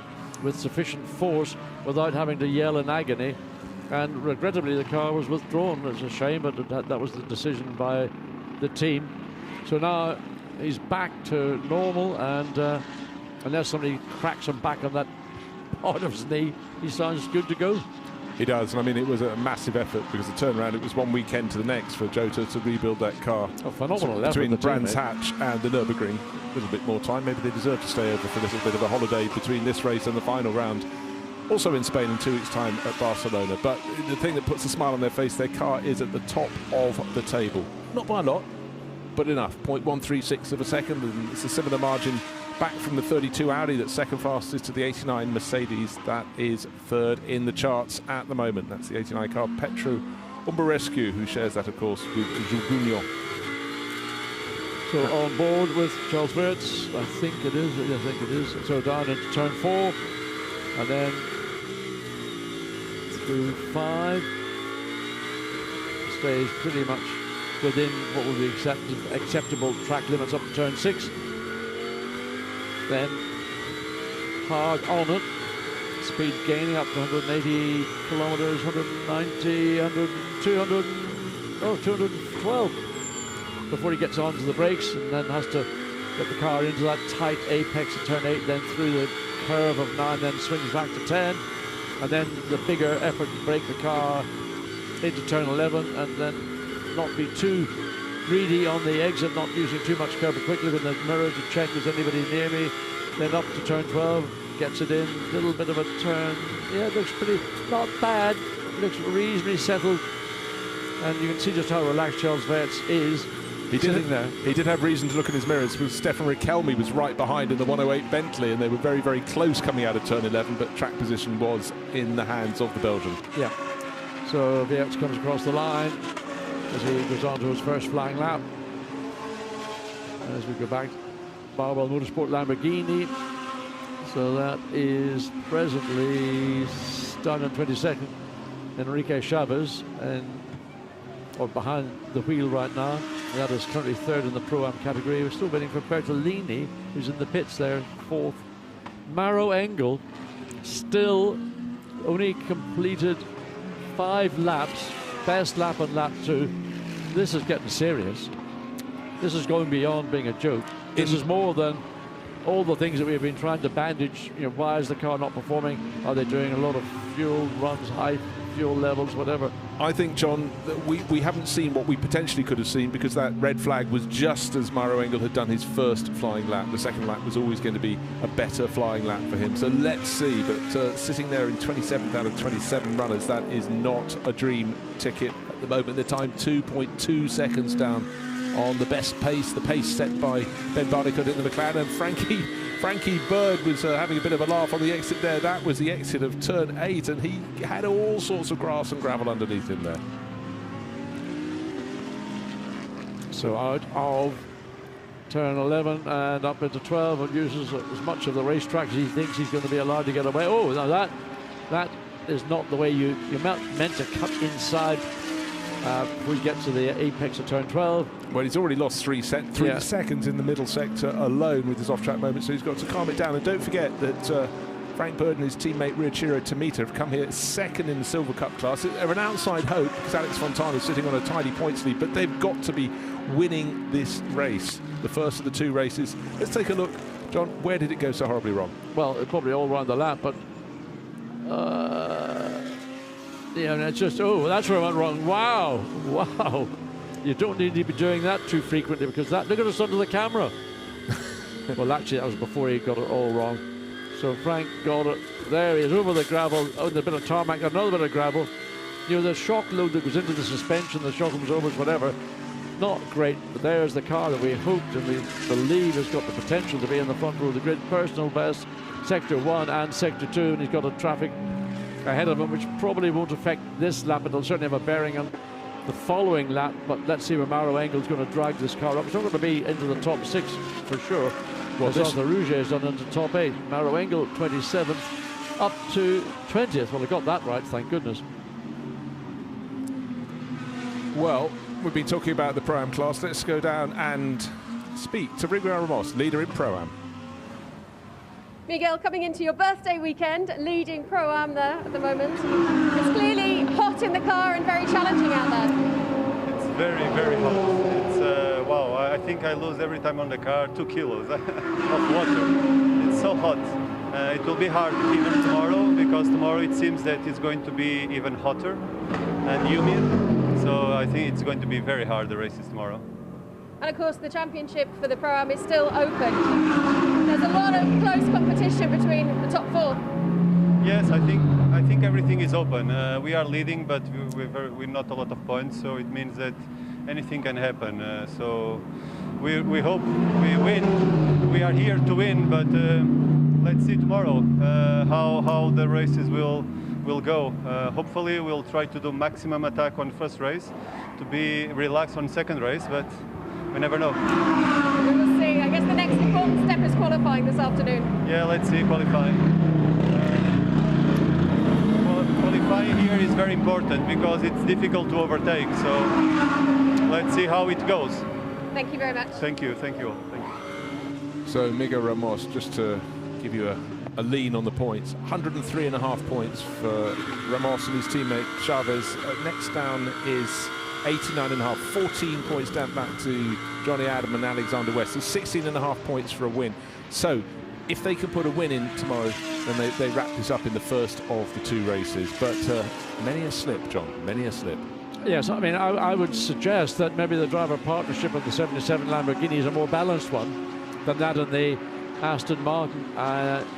with sufficient force without having to yell in agony. And regrettably, the car was withdrawn. It's a shame, but that was the decision by the team. So now he's back to normal, and unless somebody cracks him back on that part of his knee, he sounds good to go. He does, and I mean, it was a massive effort because the turnaround, it was one weekend to the next for Jota to rebuild that car. A phenomenal effort between Brands Hatch and the Nürburgring. A little bit more time. Maybe they deserve to stay over for a little bit of a holiday between this race and the final round. Also in Spain in 2 weeks' time at Barcelona. But the thing that puts a smile on their face, their car is at the top of the table. Not by a lot, but enough. 0.136 of a second, and it's a similar margin back from the 32 Audi that's second fastest to the 89 Mercedes that is third in the charts at the moment. That's the 89 car, Petru Umberescu, who shares that, of course, with Jugugno. So on board with Charles Wirtz, I think it is. So down into turn 4, and then through 5. Stays pretty much within what would be acceptable track limits up to turn 6. Then hard on it, speed gaining up to 180 kilometers, 190, 212 before he gets onto the brakes, and then has to get the car into that tight apex at turn 8, then through the curve of 9, then swings back to 10, and then the bigger effort to brake the car into turn 11 and then not be too greedy on the exit, not using too much curb, but quickly with the mirror to check there's anybody near me. Then up to turn 12, gets it in, little bit of a turn. Yeah, it looks pretty, not bad, looks reasonably settled. And you can see just how relaxed Charles Weerts is. He did have reason to look at his mirrors, because Stefan Riquelme was right behind in the 108 Bentley, and they were very, very close coming out of turn 11, but track position was in the hands of the Belgian. Yeah. So Weerts comes across the line as he goes on to his first flying lap. As we go back, Barbell Motorsport Lamborghini. So that is presently done in 22nd. Enrique Chavez, or behind the wheel right now. That is currently third in the Pro-Am category. We're still waiting for Bertolini, who's in the pits there, fourth. Maro Engel still only completed 5 laps, best lap on lap 2. This is getting serious. This is going beyond being a joke. This is more than all the things that we've been trying to bandage. You know, why is the car not performing? Are they doing a lot of fuel runs, high fuel levels, whatever? I think, John, that we haven't seen what we potentially could have seen, because that red flag was just as Maro Engel had done his first flying lap. The second lap was always going to be a better flying lap for him. So let's see. But sitting there in 27th out of 27 runners, that is not a dream ticket at the moment. The time 2.2 seconds down on the best pace, the pace set by Ben Barnicoat in the McLaren. And Frankie Bird was having a bit of a laugh on the exit there. That was the exit of turn 8, and he had all sorts of grass and gravel underneath him there. So out of turn 11 and up into 12, and uses as much of the racetrack as he thinks he's going to be allowed to get away. Oh, now that is not the way you're meant to cut inside before you get to the apex of turn 12. Well, he's already lost 3 seconds in the middle sector alone with his off-track moment, so he's got to calm it down. And don't forget that Frank Bird and his teammate Ryuichiro Tomita have come here second in the Silver Cup class. They're an outside hope, because Alex Fontana is sitting on a tidy points lead, but they've got to be winning this race, the first of the 2 races. Let's take a look. John, where did it go so horribly wrong? Well, it probably all around the lap, but yeah, and it's just, oh, that's where I went wrong. Wow. You don't need to be doing that too frequently, because look at us under the camera. Well, actually, that was before he got it all wrong. So Frank got it. There he is, over the gravel, a bit of tarmac, another bit of gravel. You know, the shock load that goes into the suspension, the shock absorbers, whatever, not great. But there's the car that we hoped and we believe has got the potential to be in the front row of the grid. Personal best, Sector 1 and Sector 2, and he's got a traffic ahead of him, which probably won't affect this lap. It'll certainly have a bearing on the following lap, but let's see where Maro Engel's going to drag this car up. It's not going to be into the top 6 for sure. Well, the Rouge is done into top 8. Maro Engel 27th up to 20th. Well, I got that right, thank goodness. Well, we've been talking about the Pro-Am class. Let's go down and speak to Miguel Ramos, leader in Pro-Am. Miguel, coming into your birthday weekend, leading Pro-Am there at the moment. It's clearly hot in the car and very challenging out there. It's very, very hot. It's, wow, I think I lose every time on the car 2 kilos of water. It's so hot. It will be hard even tomorrow, because tomorrow it seems that it's going to be even hotter and humid. So I think it's going to be very hard, the races tomorrow. And of course, the championship for the Pro-Am is still open. There's a lot of close competition between the top 4. Yes, I think everything is open. We are leading, but we're not a lot of points, so it means that anything can happen. So we hope we win. We are here to win, but let's see tomorrow how the races will go. Hopefully, we'll try to do maximum attack on first race, to be relaxed on second race, but we never know. We will see. I guess the next important step is qualifying this afternoon. Yeah, let's see, qualifying. Qualifying here is very important, because it's difficult to overtake. So let's see how it goes. Thank you very much. Thank you. Thank you. Thank you. So Miguel Ramos, just to give you a lean on the points, 103.5 points for Ramos and his teammate Chavez. Next down is 89.5, 14 points down back to Johnny Adam and Alexander West. So 16.5 points for a win. So if they can put a win in tomorrow, then they wrap this up in the first of the 2 races. But many a slip, John, many a slip. Yes, I mean, I would suggest that maybe the driver partnership of the 77 Lamborghini is a more balanced one than that in the Aston Martin,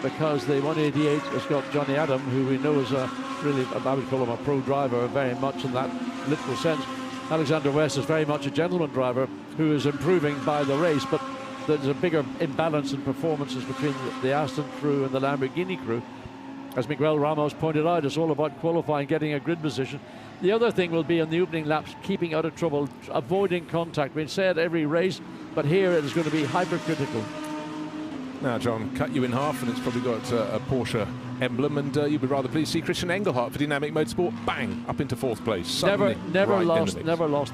because the 188 has got Johnny Adam, who we know is a really, I would call him a pro driver, very much in that literal sense. Alexander West is very much a gentleman driver who is improving by the race, but there's a bigger imbalance in performances between the Aston crew and the Lamborghini crew. As Miguel Ramos pointed out, it's all about qualifying, getting a grid position. The other thing will be on the opening laps, keeping out of trouble, avoiding contact. We've said every race, but here it is going to be hypercritical. Now, John, cut you in half, and it's probably got a Porsche emblem, and you'll be rather pleased to see Christian Engelhardt for Dynamic Motorsport, bang, up into 4th place. Never lost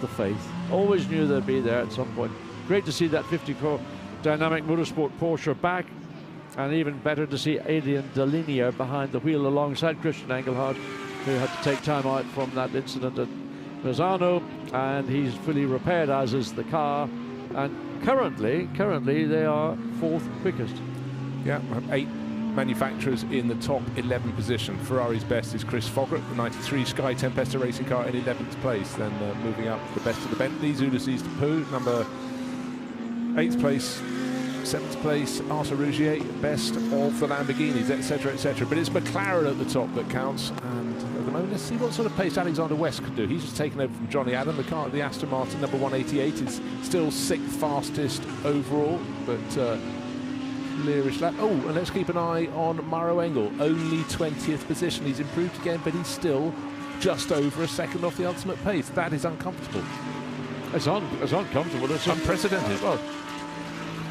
the faith. Always knew they'd be there at some point. Great to see that 54 Dynamic Motorsport Porsche back, and even better to see Adrian Delinia behind the wheel alongside Christian Engelhardt, who had to take time out from that incident at Misano, and he's fully repaired, as is the car, and currently they are 4th quickest. Yeah, 8 manufacturers in the top 11 position. Ferrari's best is Chris Fogarty, the 93 Sky Tempesta racing car, in 11th place. Then moving up to the best of the Bentleys, Ulysses Tapu, number 8th place. 7th place, Arthur Rougier, best of the Lamborghinis, etc., etc. But it's McLaren at the top that counts. And at the moment, let's see what sort of pace Alexander West could do. He's just taken over from Johnny Adam. The car, the Aston Martin, number 188, is still 6th fastest overall, but clearish lap. Oh, and let's keep an eye on Mauro Engel, only 20th position. He's improved again, but he's still just over a second off the ultimate pace. That is uncomfortable. It's uncomfortable. It's unprecedented. Well,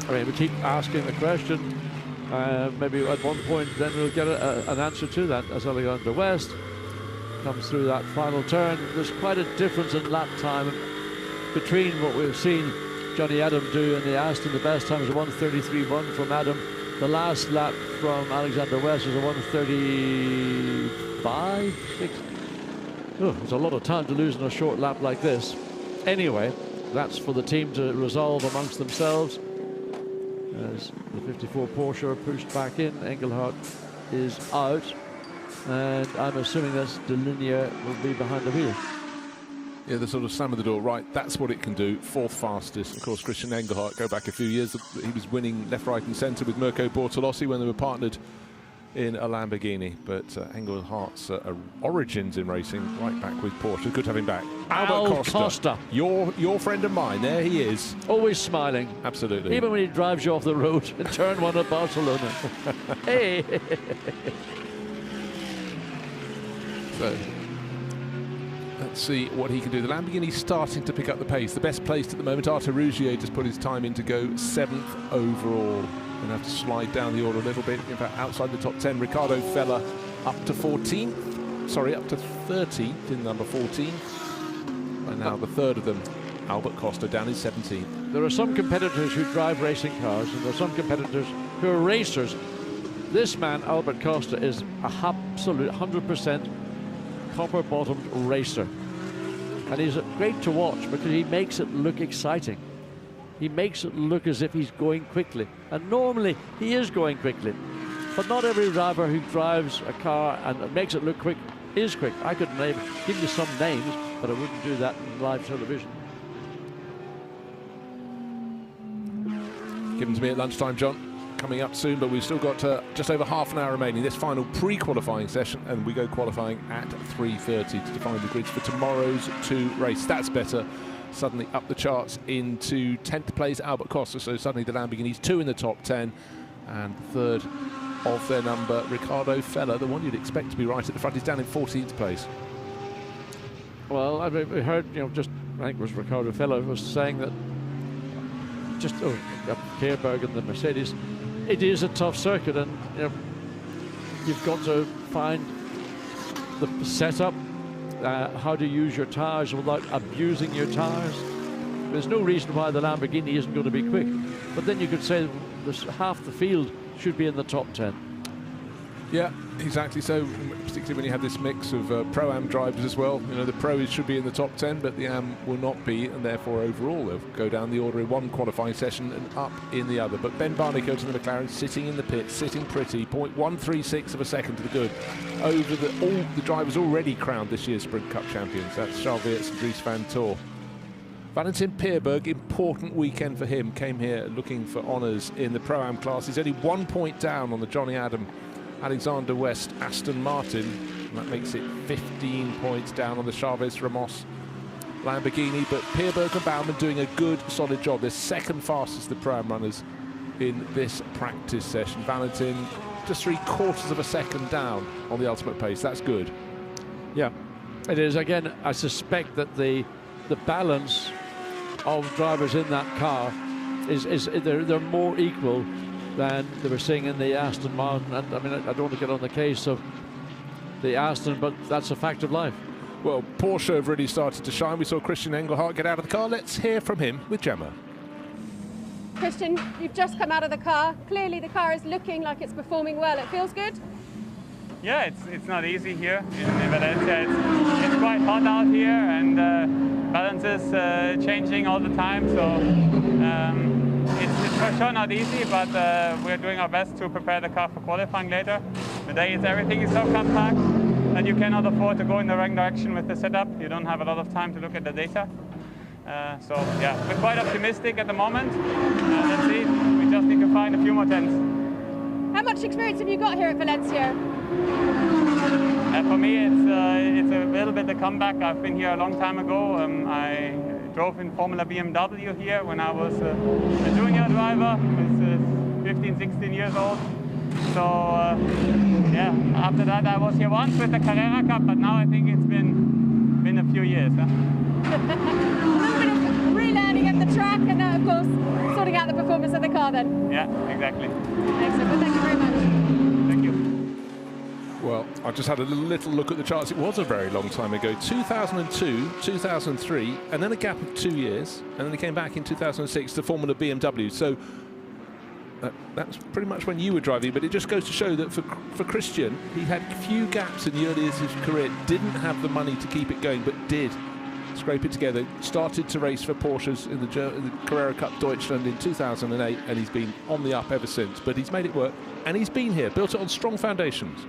I mean, we keep asking the question. Maybe at one point then we'll get an answer to that as Alexander West comes through that final turn. There's quite a difference in lap time between what we've seen Johnny Adam do in the Aston. The best time is a 1:33.1 from Adam. The last lap from Alexander West is a 1:35.6. Oh, it's a lot of time to lose in a short lap like this. Anyway, that's for the team to resolve amongst themselves. As the 54 Porsche are pushed back in, Engelhardt is out, and I'm assuming that Delinia will be behind the wheel. Yeah, the sort of slam of the door, right, that's what it can do. 4th fastest. Of course, Christian Engelhardt, go back a few years, he was winning left, right and centre with Mirko Bortolossi when they were partnered in a Lamborghini. But Engelhardt's origins in racing, right back with Porsche. Good to have him back. Albert Costa. Your friend of mine, there he is. Always smiling. Absolutely. Even when he drives you off the road in turn 1 at Barcelona. Hey! So, let's see what he can do. The Lamborghini's starting to pick up the pace. The best placed at the moment, Arthur Rougier, just put his time in to go 7th overall. Going to have to slide down the order a little bit. In fact, outside the top 10, Ricardo Fella up to 14th. Sorry, up to 13th in number 14. And now the third of them, Albert Costa, down in 17th. There are some competitors who drive racing cars, and there are some competitors who are racers. This man, Albert Costa, is a absolute 100% copper-bottomed racer. And he's great to watch because he makes it look exciting. He makes it look as if he's going quickly. And normally, he is going quickly. But not every driver who drives a car and makes it look quick is quick. I could give you some names, but I wouldn't do that in live television. Give them to me at lunchtime, John. Coming up soon, but we've still got just over half an hour remaining. This final pre-qualifying session, and we go qualifying at 3:30 to define the grids for tomorrow's 2 race. That's better. Suddenly up the charts into 10th place, Albert Costa. So suddenly the Lamborghini's 2 in the top 10, and third of their number, Ricardo Fella, the one you'd expect to be right at the front, is down in 14th place. Well, I heard, I think it was Ricardo Fella was saying that Kehrberg and the Mercedes, it is a tough circuit, and you've got to find the setup, how to use your tyres without abusing your tyres. There's no reason why the Lamborghini isn't going to be quick, but then you could say half the field should be in the top 10. Yeah, exactly. So, particularly when you have this mix of Pro-Am drivers as well. You know, the Pros should be in the top 10, but the Am will not be, and therefore overall they'll go down the order in one qualifying session and up in the other. But Ben Barnicoat to the McLaren sitting in the pit, sitting pretty, 0.136 of a second to the good over all the drivers already crowned this year's Sprint Cup champions. That's Charles Weerts and Dries van Tor. Valentin Peerberg, important weekend for him, came here looking for honours in the Pro-Am class. He's only 1 point down on the Johnny Adam Alexander West Aston Martin, and that makes it 15 points down on the Chavez Ramos Lamborghini. But Peerberg and Baumann doing a good, solid job. They're second fastest the Pro-Am runners in this practice session. Valentin just 3/4 of a second down on the ultimate pace. That's good. Yeah, it is. Again, I suspect that the balance of drivers in that car is they're more equal than they were seeing in the Aston Martin. And I mean, I don't want to get on the case of the Aston, but that's a fact of life. Well, Porsche have really started to shine. We saw Christian Engelhardt get out of the car. Let's hear from him with Gemma. Christian, you've just come out of the car. Clearly the car is looking like it's performing well. It feels good? Yeah, it's not easy here in Valencia. It's quite hot out here, and balance is changing all the time. So it's for sure not easy, but we're doing our best to prepare the car for qualifying later. Today everything is so compact that you cannot afford to go in the wrong direction with the setup. You don't have a lot of time to look at the data. So yeah, we're quite optimistic at the moment. Let's see, we just need to find a few more tenths. How much experience have you got here at Valencia? For me, it's a little bit a comeback. I've been here a long time ago. I drove in Formula BMW here when I was a junior driver, with 15, 16 years old. So yeah, after that I was here once with the Carrera Cup, but now I think it's been a few years. Huh? A little bit of relearning at the track, and of course sorting out the performance of the car then. Yeah, exactly. Excellent. Well, thank you very much. Thank you. Well, I just had a little look at the charts. It was a very long time ago, 2002, 2003, and then a gap of 2 years, and then he came back in 2006 to Formula BMW. So that's pretty much when you were driving, but it just goes to show that for Christian, he had few gaps in the early years of his career, didn't have the money to keep it going, but did scrape it together, started to race for Porsches in the Carrera Cup Deutschland in 2008, and he's been on the up ever since. But he's made it work, and he's been here, built it on strong foundations.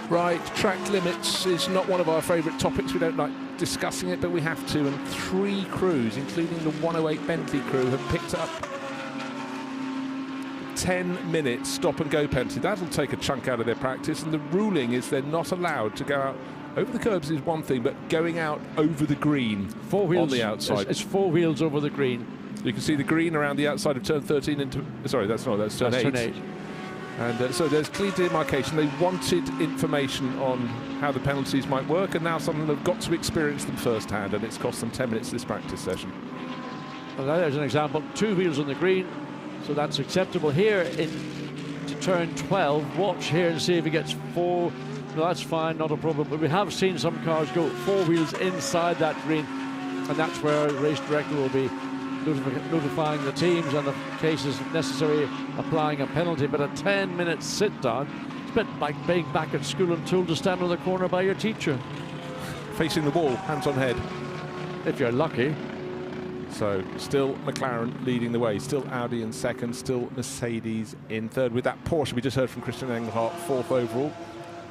Right, track limits is not one of our favourite topics. We don't like discussing it, but we have to. And 3 crews, including the 108 Bentley crew, have picked up 10 minutes stop and go penalty. That'll take a chunk out of their practice. And the ruling is they're not allowed to go out over the curbs is one thing, but going out over the green 4 wheels on the outside. It's 4 wheels over the green. You can see the green around the outside of turn 13 into. Sorry, that's turn 8. Turn 8. And so there's clear demarcation. They wanted information on how the penalties might work, and now some of them have got to experience them firsthand, and it's cost them 10 minutes this practice session. Well, there's an example. 2 wheels on the green, so that's acceptable. Here to turn 12, watch here and see if he gets 4. No, that's fine, not a problem. But we have seen some cars go 4 wheels inside that green, and that's where the race director will be notifying the teams, and if cases necessary, applying a penalty. But a 10-minute sit-down, it's a bit like being back at school and told to stand on the corner by your teacher. Facing the wall, hands on head. If you're lucky. So still McLaren leading the way, still Audi in second, still Mercedes in third, with that Porsche we just heard from Christian Engelhardt, 4th overall.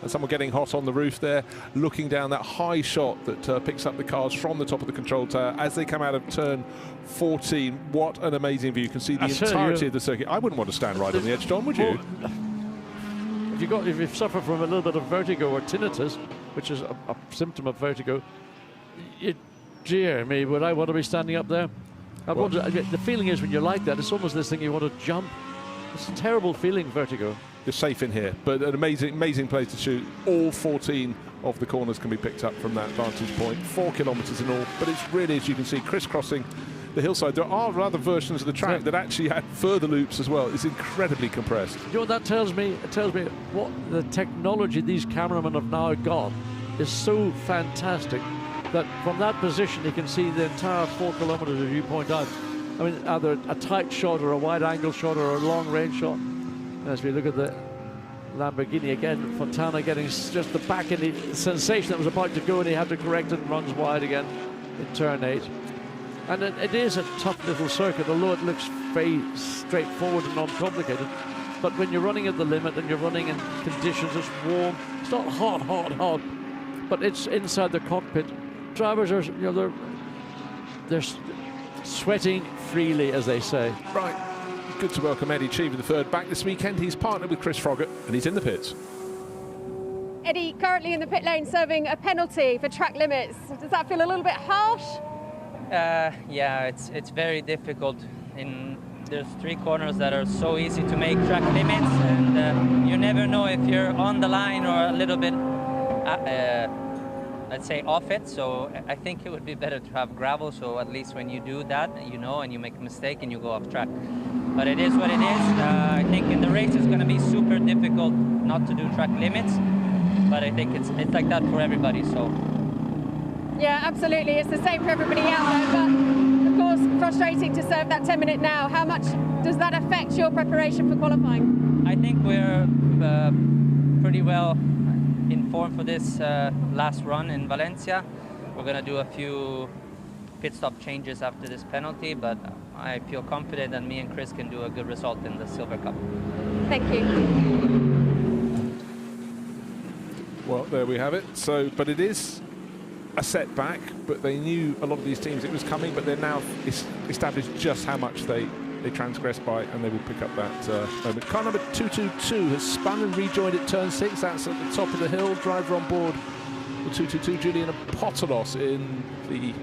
And someone getting hot on the roof there, looking down that high shot that picks up the cars from the top of the control tower as they come out of turn 14. What an amazing view. You can see the entirety of the circuit. I wouldn't want to stand right on the edge, John, would you? If you suffer from a little bit of vertigo or tinnitus, which is a symptom of vertigo, dear me, would I want to be standing up there? The feeling is when you're like that, it's almost this thing you want to jump. It's a terrible feeling, vertigo. You're safe in here, but an amazing place to shoot. All 14 of the corners can be picked up from that vantage point. 4 kilometres in all, but it's really, as you can see, crisscrossing the hillside. There are other versions of the track that actually had further loops as well. It's incredibly compressed. You know what that tells me? It tells me what the technology these cameramen have now got is so fantastic that from that position you can see the entire 4 kilometres, as you point out. I mean, either a tight shot or a wide-angle shot or a long-range shot. As we look at the Lamborghini again, Fontana getting just the back end sensation that was about to go, and he had to correct it and runs wide again in turn 8. And it is a tough little circuit, although it looks very straightforward and uncomplicated. But when you're running at the limit and you're running in conditions, it's warm, it's not hot, but it's inside the cockpit. Drivers are, you know, they're sweating freely, as they say. Right. Good to welcome Eddie Cheever, the third back this weekend. He's partnered with Chris Froggatt, and he's in the pits. Eddie, currently in the pit lane serving a penalty for track limits. Does that feel a little bit harsh? Yeah, it's very difficult. There's 3 corners that are so easy to make track limits, and you never know if you're on the line or a little bit, let's say, off it. So I think it would be better to have gravel, so at least when you do that, you know, and you make a mistake and you go off track. But it is what it is. I think in the race it's going to be super difficult not to do track limits, but I think it's like that for everybody. So yeah, absolutely. It's the same for everybody out there, but of course frustrating to serve that 10-minute now. How much does that affect your preparation for qualifying? I think we're pretty well informed for this last run in Valencia. We're going to do a few pit stop changes after this penalty, but I feel confident that me and Chris can do a good result in the Silver Cup. Thank you. Well, there we have it. So, but it is a setback, but they knew, a lot of these teams, it was coming, but they're now established just how much they transgressed by, and they will pick up that moment. Car number 222 has spun and rejoined at turn 6. That's at the top of the hill. Driver on board the 222, Julian Apostolos in the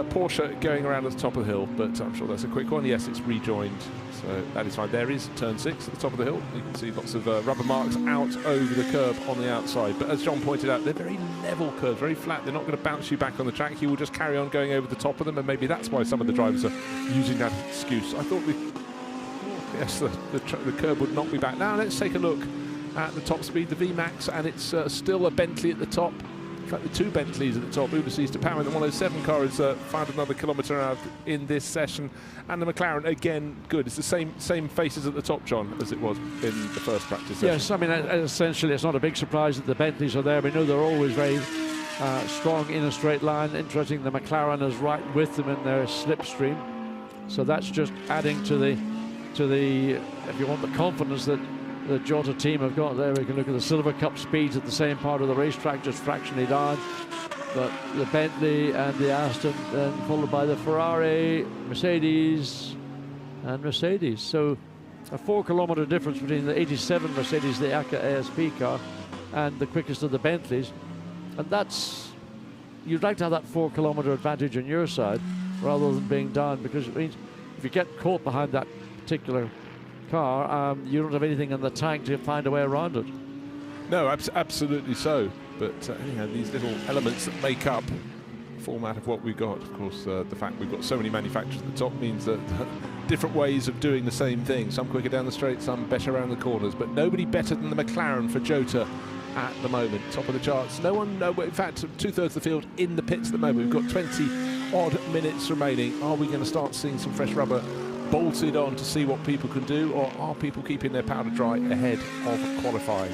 Porsche going around at the top of the hill, but I'm sure that's a quick one. Yes, it's rejoined, so that is fine. There is turn 6 at the top of the hill. You can see lots of rubber marks out over the curb on the outside, but as John pointed out, they're very level curves, very flat. They're not going to bounce you back on the track. You will just carry on going over the top of them, and maybe that's why some of the drivers are using that excuse. I thought the curb would not be back. Now let's take a look at the top speed, the VMAX, and it's still a Bentley at the top. In fact, the 2 Bentleys at the top. Uber-Seas to power, and the 107 car has found another kilometre out in this session. And the McLaren, again, good. It's the same faces at the top, John, as it was in the first practice session. Yes, I mean, essentially, it's not a big surprise that the Bentleys are there. We know they're always very strong in a straight line. Interesting, the McLaren is right with them in their slipstream. So that's just adding to the, if you want, the confidence that the Jota team have got there. We can look at the Silver Cup speeds at the same part of the racetrack, just fractionally down. But the Bentley and the Aston, then followed by the Ferrari, Mercedes, and Mercedes. So a 4-kilometre difference between the 87 Mercedes, the ACA ASP car, and the quickest of the Bentleys. And that's, you'd like to have that 4-kilometre advantage on your side rather than being down, because it means if you get caught behind that particular car, you don't have anything in the tank to find a way around it. No, absolutely so. But anyhow, these little elements that make up the format of what we've got, of course, the fact we've got so many manufacturers at the top means that different ways of doing the same thing. Some quicker down the straight, some better around the corners, but nobody better than the McLaren for Jota at the moment. Top of the charts. No one, in fact, 2/3 of the field in the pits at the moment. We've got 20-odd minutes remaining. Are we going to start seeing some fresh rubber bolted on to see what people can do, or are people keeping their powder dry ahead of qualifying?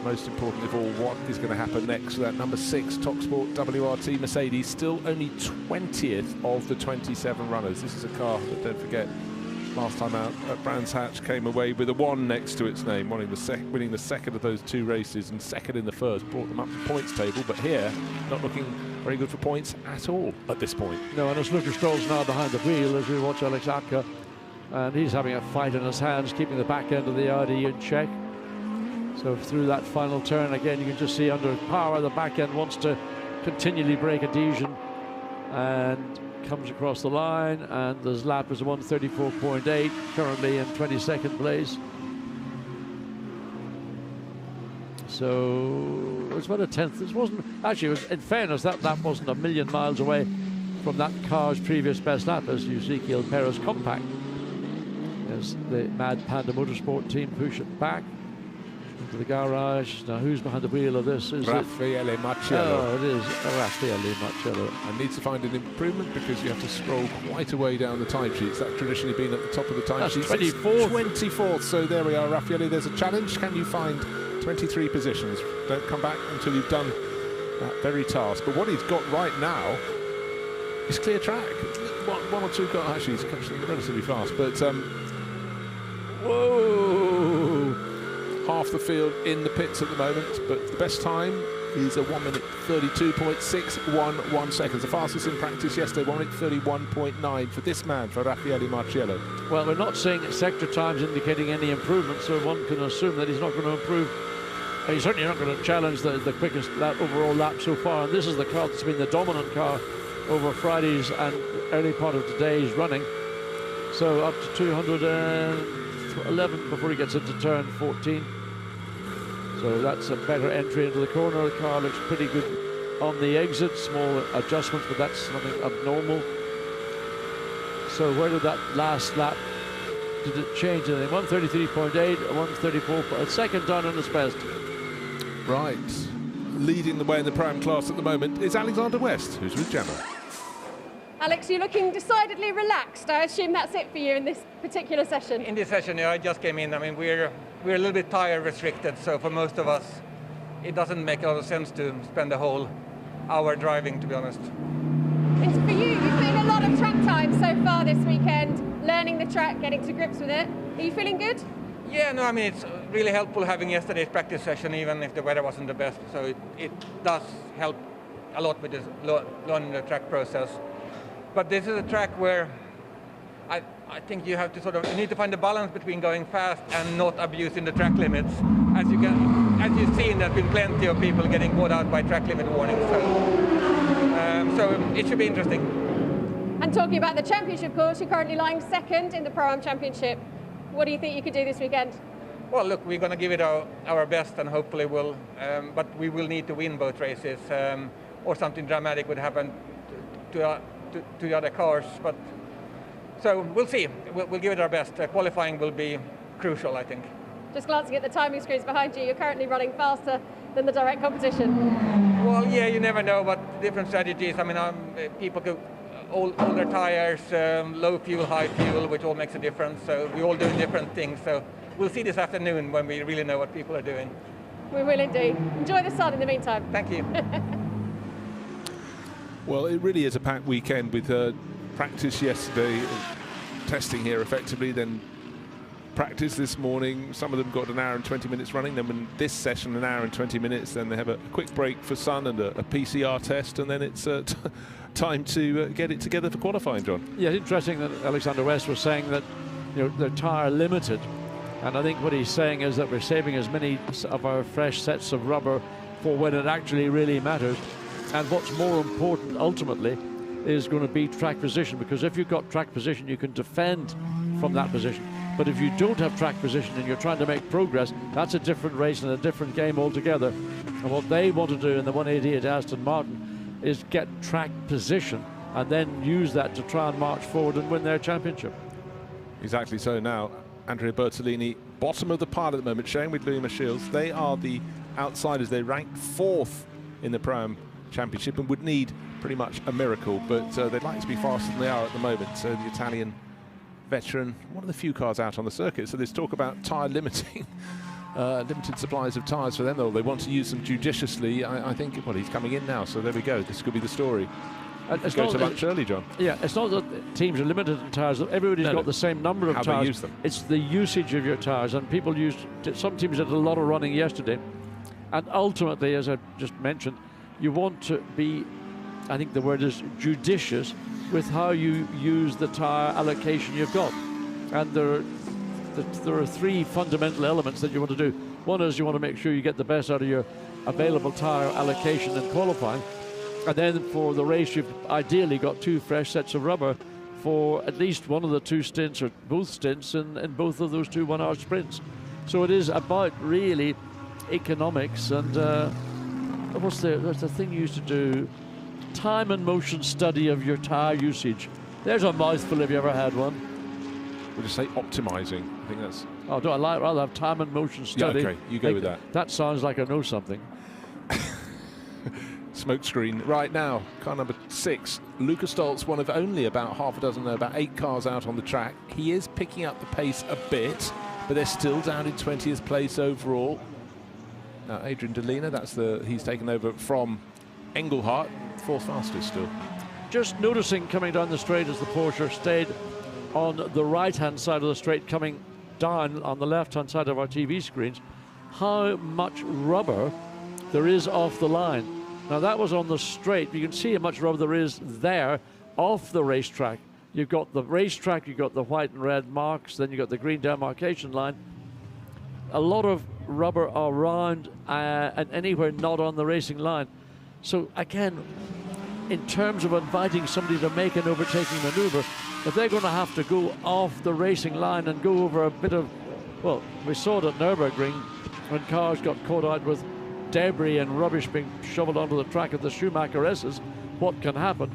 Most important of all, what is going to happen next? That number 6 TopSport WRT Mercedes, still only 20th of the 27 runners. This is a car that, don't forget, last time out at Brands Hatch came away with a 1 next to its name, winning the second of those 2 races and second in the first, brought them up the points table. But here, not looking very good for points at all at this point. No, and it's Lucas Stroll's now behind the wheel as we watch Alex Atka, and he's having a fight in his hands, keeping the back end of the Audi in check. So through that final turn, again, you can just see under power, the back end wants to continually break adhesion and comes across the line, and his lap is 1:34.8, currently in 22nd place. So it's about a 10th. This wasn't actually, it was, in fairness, that wasn't a million miles away from that car's previous best lap as Ezekiel Perez compact, as the Mad Panda Motorsport team push it back. into the garage. Now, who's behind the wheel of this? Is Raffaele Marciello. Oh, it is Raffaele Marciello. And needs to find an improvement because you have to scroll quite a way down the timesheets. That's traditionally been at the top of the timesheets. 24th. 24th. So there we are, Raffaele. There's a challenge. Can you find 23 positions? Don't come back until you've done that very task. But what he's got right now is clear track. One or two cars. Actually, he's catching relatively fast. But whoa! Half the field in the pits at the moment. But the best time is a 1 minute 32.611 seconds. The fastest in practice yesterday, 1 minute 31.9 for this man, for Raffaele Marciello. Well, we're not seeing sector times indicating any improvement, so one can assume that he's not going to improve. He's certainly not going to challenge the quickest overall lap so far. And this is the car that's been the dominant car over Friday's and early part of today's running. So up to 211 before he gets into turn 14. So that's a better entry into the corner. The car looks pretty good on the exit. Small adjustments, but that's nothing abnormal. So where did that last lap, did it change anything? 133.8, 134, second down on his best. Right. Leading the way in the Pro-Am class at the moment is Alexander West, who's with Gemma. Alex, you're looking decidedly relaxed. I assume that's it for you in this particular session. In this session, yeah, I just came in. I mean, we're a little bit tire restricted, so for most of us, it doesn't make a lot of sense to spend the whole hour driving, to be honest. And for you, you've put in a lot of track time so far this weekend, learning the track, getting to grips with it. Are you feeling good? Yeah, no, I mean, it's really helpful having yesterday's practice session, even if the weather wasn't the best. So it does help a lot with this learning the track process. But this is a track where I think you have to you need to find the balance between going fast and not abusing the track limits. As you've seen, there's been plenty of people getting caught out by track limit warnings. So it should be interesting. And talking about the championship course, you're currently lying second in the Pro-Am Championship. What do you think you could do this weekend? Well, look, we're going to give it our best, and hopefully we'll. But we will need to win both races, or something dramatic would happen to the other cars. But so we'll see. We'll give it our best. Qualifying will be crucial, I think. Just glancing at the timing screens behind you, you're currently running faster than the direct competition. Well, yeah, you never know what different strategies. I mean, people go older tires, low fuel, high fuel, which all makes a difference. So we all do different things. So we'll see this afternoon when we really know what people are doing. We will indeed. Enjoy the sun in the meantime. Thank you. Well, it really is a packed weekend with practice yesterday, testing here effectively, then practice this morning. Some of them got an hour and 20 minutes running, then in this session an hour and 20 minutes, then they have a quick break for sun and a PCR test, and then it's time to get it together for qualifying, John. Yeah, it's interesting that Alexander West was saying that they're tyre limited, and I think what he's saying is that we're saving as many of our fresh sets of rubber for when it actually really matters. And what's more important ultimately is going to be track position, because if you've got track position, you can defend from that position. But if you don't have track position and you're trying to make progress, that's a different race and a different game altogether. And what they want to do in the 188 Aston Martin is get track position and then use that to try and march forward and win their championship. Exactly so. Now, Andrea Bertolini, bottom of the pile at the moment, sharing with Louis Michiels. They are the outsiders. They ranked 4th in the Pro-Am Championship and would need pretty much a miracle, but they'd like to be faster than they are at the moment. So the Italian veteran, one of the few cars out on the circuit. So there's talk about tyre limiting, limited supplies of tyres for them, though they want to use them judiciously. I think, well, he's coming in now, so there we go. This could be the story. Let's go to lunch early, John. Yeah, it's not that teams are limited in tyres. Everybody's got the same number of tyres. How they use them. It's the usage of your tyres, and people used. Some teams did a lot of running yesterday, and ultimately, as I just mentioned, you want to be, I think the word is judicious, with how you use the tyre allocation you've got. And there are 3 fundamental elements that you want to do. One is you want to make sure you get the best out of your available tyre allocation in qualifying. And then for the race, you've ideally got 2 fresh sets of rubber for at least one of the 2 stints, or both stints, in both of those 2 one-hour sprints. So it is about really economics and what's the thing you used to do? Time and motion study of your tyre usage. There's a mouthful if you ever had one. we'll just say optimising. I think that's... Oh, do I like rather have time and motion study? Yeah, okay, you go with that. That sounds like I know something. Smoke screen right now, car number 6. Luca Stoltz, one of only about half a dozen, about 8 cars out on the track. He is picking up the pace a bit, but they're still down in 20th place overall. Now Adrian Delina, he's taken over from Engelhardt, 4th fastest still. Just noticing coming down the straight as the Porsche stayed on the right-hand side of the straight, coming down on the left-hand side of our TV screens, how much rubber there is off the line. Now that was on the straight. You can see how much rubber there is there off the racetrack. You've got the racetrack, you've got the white and red marks, then you've got the green demarcation line. A lot of rubber around and anywhere not on the racing line. So again, in terms of inviting somebody to make an overtaking maneuver, if they're going to have to go off the racing line and go over a bit of, well, we saw it at Nürburgring when cars got caught out with debris and rubbish being shoveled onto the track at the Schumacher S's, what can happen?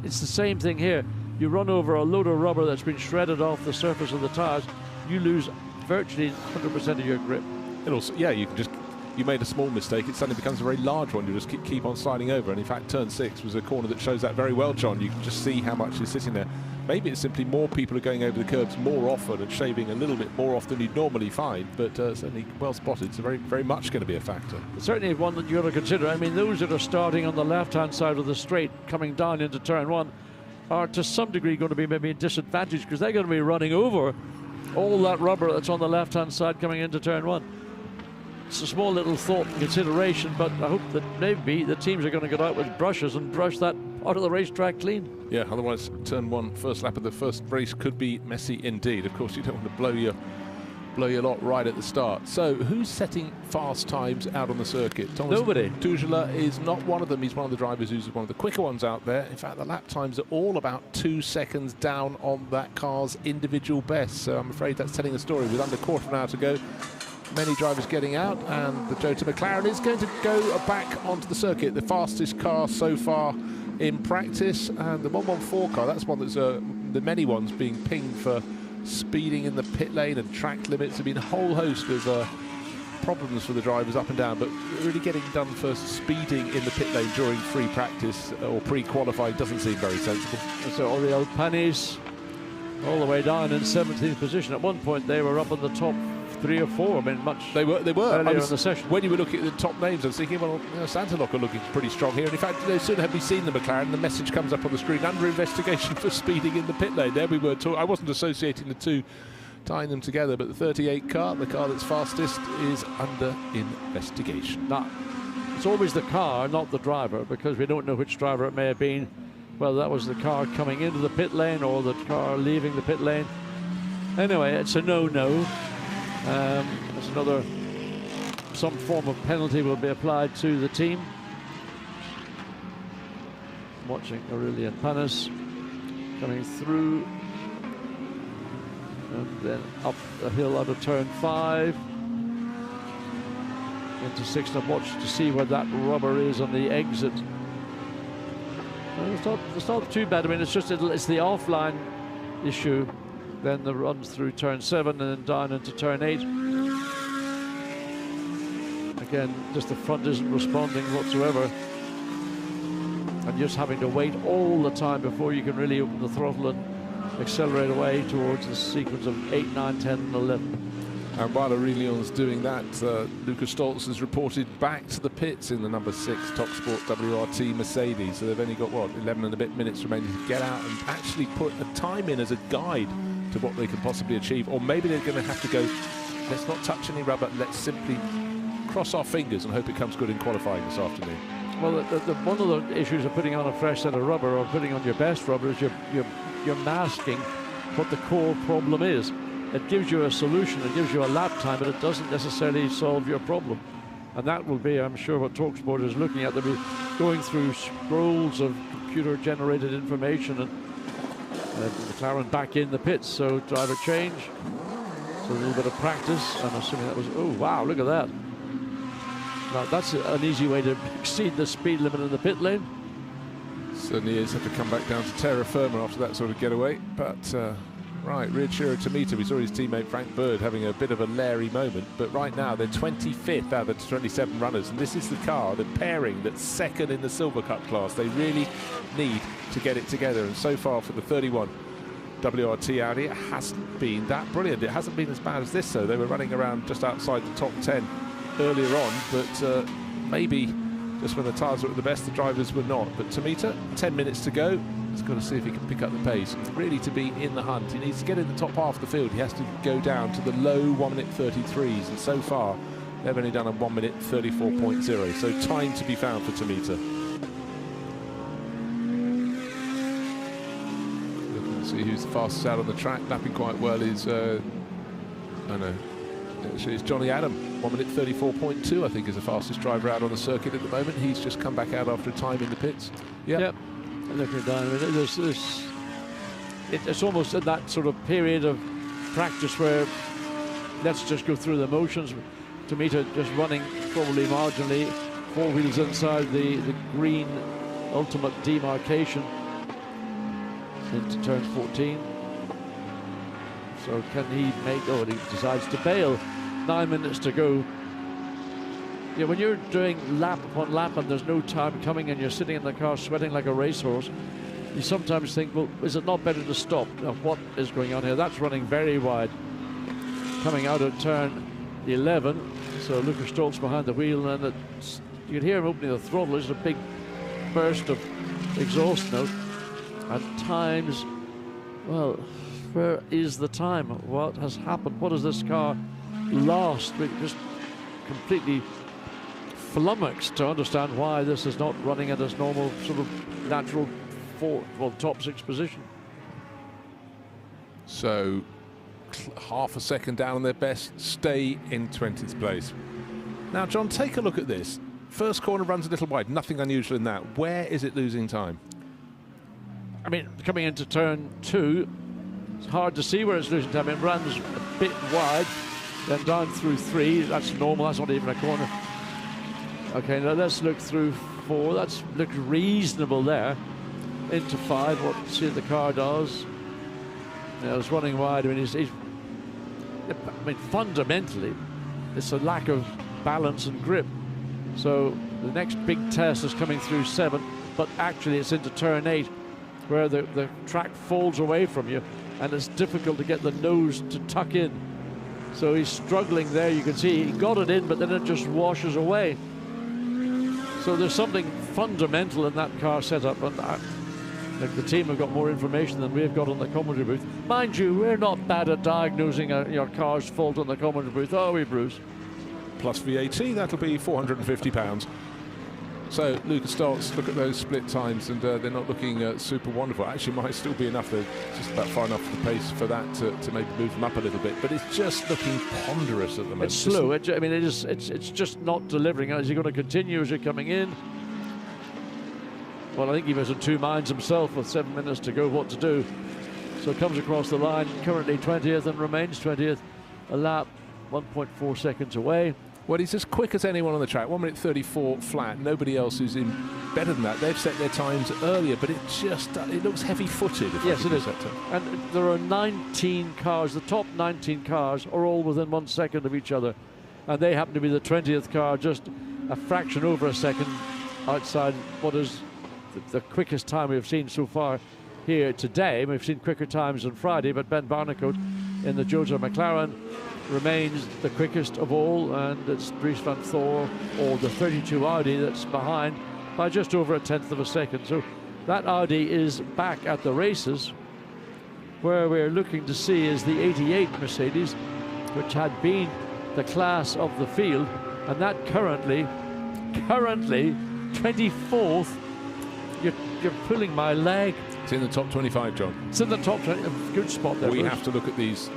It's the same thing here. You run over a load of rubber that's been shredded off the surface of the tires, you lose virtually 100% of your grip. It also, yeah, you made a small mistake, it suddenly becomes a very large one. You just keep on sliding over. And in fact, turn 6 was a corner that shows that very well, John. You can just see how much is sitting there. Maybe it's simply more people are going over the curbs more often and shaving a little bit more off than you'd normally find, but certainly well spotted. So very, very much going to be a factor. Certainly one that you've got to consider. I mean, those that are starting on the left-hand side of the straight, coming down into turn 1, are to some degree going to be maybe disadvantaged because they're going to be running over all that rubber that's on the left-hand side coming into turn 1. It's a small little thought and consideration, but I hope that maybe the teams are going to get out with brushes and brush that part of the racetrack clean. Yeah, otherwise turn 1, first lap of the first race could be messy indeed. Of course, you don't want to blow your lot right at the start. So who's setting fast times out on the circuit? Thomas Nobody. Tuchel is not one of them. He's one of the drivers who's one of the quicker ones out there. In fact, the lap times are all about 2 seconds down on that car's individual best. So I'm afraid that's telling the story. With under a quarter of an hour to go, many drivers getting out, and the Toyota McLaren is going to go back onto the circuit. The fastest car so far in practice, and the 114 car, that's one that's the many ones being pinged for speeding in the pit lane and track limits. There have been a whole host of problems for the drivers up and down, but really getting done for speeding in the pit lane during free practice or pre-qualifying doesn't seem very sensible. So Oriol Panis all the way down in 17th position. At one point they were up in the top 3 or 4. I mean, much they were earlier in the session. When you were looking at the top names, I was thinking, well, you know, Santalok are looking pretty strong here. And in fact, no sooner had we seen the McLaren, the message comes up on the screen: under investigation for speeding in the pit lane. There we were talking. I wasn't associating the two, tying them together, but the 38 car, the car that's fastest, is under investigation. Now, it's always the car, not the driver, because we don't know which driver it may have been, whether that was the car coming into the pit lane or the car leaving the pit lane. Anyway, it's a no-no. There's another, some form of penalty will be applied to the team. Watching Aurelian Panis coming through and then up the hill out of turn 5 into 6, and I've watched to see where that rubber is on the exit. It's not too bad. I mean, it's just it's the offline issue. Then the runs through turn 7 and then down into turn 8. Again, just the front isn't responding whatsoever. And just having to wait all the time before you can really open the throttle and accelerate away towards the sequence of 8, 9, 10, and 11. And while Aurelion's doing that, Luca Stoltz has reported back to the pits in the number 6 TopSport WRT Mercedes. So they've only got, what, 11 and a bit minutes remaining to get out and actually put a time in as a guide to what they can possibly achieve. Or maybe they're going to have to go, let's not touch any rubber, let's simply cross our fingers and hope it comes good in qualifying this afternoon. Well, one of the issues of putting on a fresh set of rubber or putting on your best rubber is you're masking what the core problem is. It gives you a solution, it gives you a lap time, but it doesn't necessarily solve your problem. And that will be, I'm sure, what TalkSport is looking at. They'll be going through scrolls of computer-generated information, and McLaren back in the pits, so driver change. So a little bit of practice. I'm assuming that was, oh wow, look at that. Now that's an easy way to exceed the speed limit in the pit lane. Certainly is. Have to come back down to terra firma after that sort of getaway, but Right, Ricciardo Tomita, we saw his teammate Frank Bird having a bit of a Larry moment, but right now they're 25th out of the 27 runners, and this is the car, the pairing that's second in the Silver Cup class. They really need to get it together, and so far for the 31 WRT Audi, it hasn't been that brilliant. It hasn't been as bad as this, though. They were running around just outside the top 10 earlier on, but maybe just when the tyres were at the best, the drivers were not. But Tomita, 10 minutes to go. He's got to see if he can pick up the pace. Really, to be in the hunt, he needs to get in the top half of the field. He has to go down to the low 1 minute 33s, and so far they've only done a 1 minute 34.0. So time to be found for Tomita. Looking to see who's the fastest out on the track. Lapping quite well is actually, it's Johnny Adam. 1 minute 34.2, I think, is the fastest driver out on the circuit at the moment. He's just come back out after a time in the pits. Yep. Looking down, it's almost in that sort of period of practice where let's just go through the motions. Tomita just running probably marginally, 4 wheels inside the green ultimate demarcation into turn 14. So can he make, he decides to bail. 9 minutes to go. Yeah, when you're doing lap upon lap and there's no time coming and you're sitting in the car sweating like a racehorse, you sometimes think, well, is it not better to stop? Now, what is going on here? That's running very wide. Coming out of turn 11, so Lucas Stoltz behind the wheel, and you can hear him opening the throttle. There's a big burst of exhaust note. And times, well, where is the time? What has happened? What has this car lost? We just completely flummoxed to understand why this is not running at its normal sort of natural top 6 position. So half a second down on their best, stay in 20th place. Now, John, take a look at this. First corner runs a little wide, nothing unusual in that. Where is it losing time? I mean, coming into turn 2, it's hard to see where it's losing time. It runs a bit wide, then down through 3. That's normal, that's not even a corner. Okay, now let's look through 4. That's looked reasonable there. Into 5, what see the car does. Yeah, it's running wide. I mean, fundamentally, it's a lack of balance and grip. So the next big test is coming through 7, but actually it's into turn 8, where the track falls away from you, and it's difficult to get the nose to tuck in. So he's struggling there. You can see he got it in, but then it just washes away. So there's something fundamental in that car setup, and the team have got more information than we've got on the commentary booth. Mind you, we're not bad at diagnosing your car's fault on the commentary booth, are we, Bruce? Plus VAT, that'll be £450. So Lucas Stoltz, look at those split times, and they're not looking super wonderful. Actually, might still be enough. They're just about far enough for the pace for that to maybe move them up a little bit. But it's just looking ponderous at the moment. It's slow. It's just not delivering. Is he going to continue as you're coming in? Well, I think he was in 2 minds himself with 7 minutes to go what to do. So comes across the line, currently 20th and remains 20th. A lap, 1.4 seconds away. Well, he's as quick as anyone on the track. 1 minute 34 flat. Nobody else who's in better than that. They've set their times earlier, but it looks heavy-footed. Yes, it is. And there are 19 cars. The top 19 cars are all within 1 second of each other, and they happen to be the 20th car, just a fraction over a second outside what is the quickest time we've seen so far here today. We've seen quicker times on Friday, but Ben Barnicoat in the Jota McLaren remains the quickest of all, and it's Dries van Thor, or the 32 Audi, that's behind by just over 1/10 of a second. So that Audi is back at the races. Where we're looking to see is the 88 Mercedes, which had been the class of the field, and that currently 24th. You're pulling my leg. It's in the top 25, John. It's in the top 20. Good spot there. We have to look at these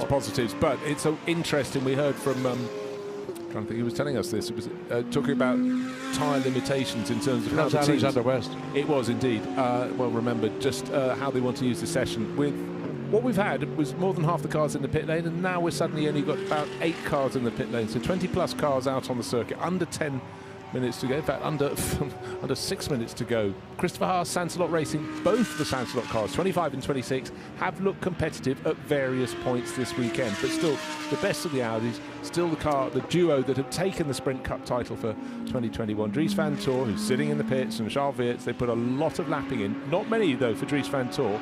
positives. But it's so interesting. We heard from trying to think who was telling us this. It was talking about tyre limitations in terms of how the teams. Alexander West. It was indeed. Well, remember just how they want to use the session. With what we've had was more than half the cars in the pit lane, and now we're suddenly only got about 8 cars in the pit lane. So 20 plus cars out on the circuit, under 10 minutes to go. In fact, under 6 minutes to go. Christopher Haas, Sansalot Racing, both the Sansalot cars, 25 and 26, have looked competitive at various points this weekend. But still, the best of the Audis, still the duo that have taken the Sprint Cup title for 2021. Dries van Tor, who's sitting in the pits, and Charles Weerts, they put a lot of lapping in. Not many, though, for Dries van Tor.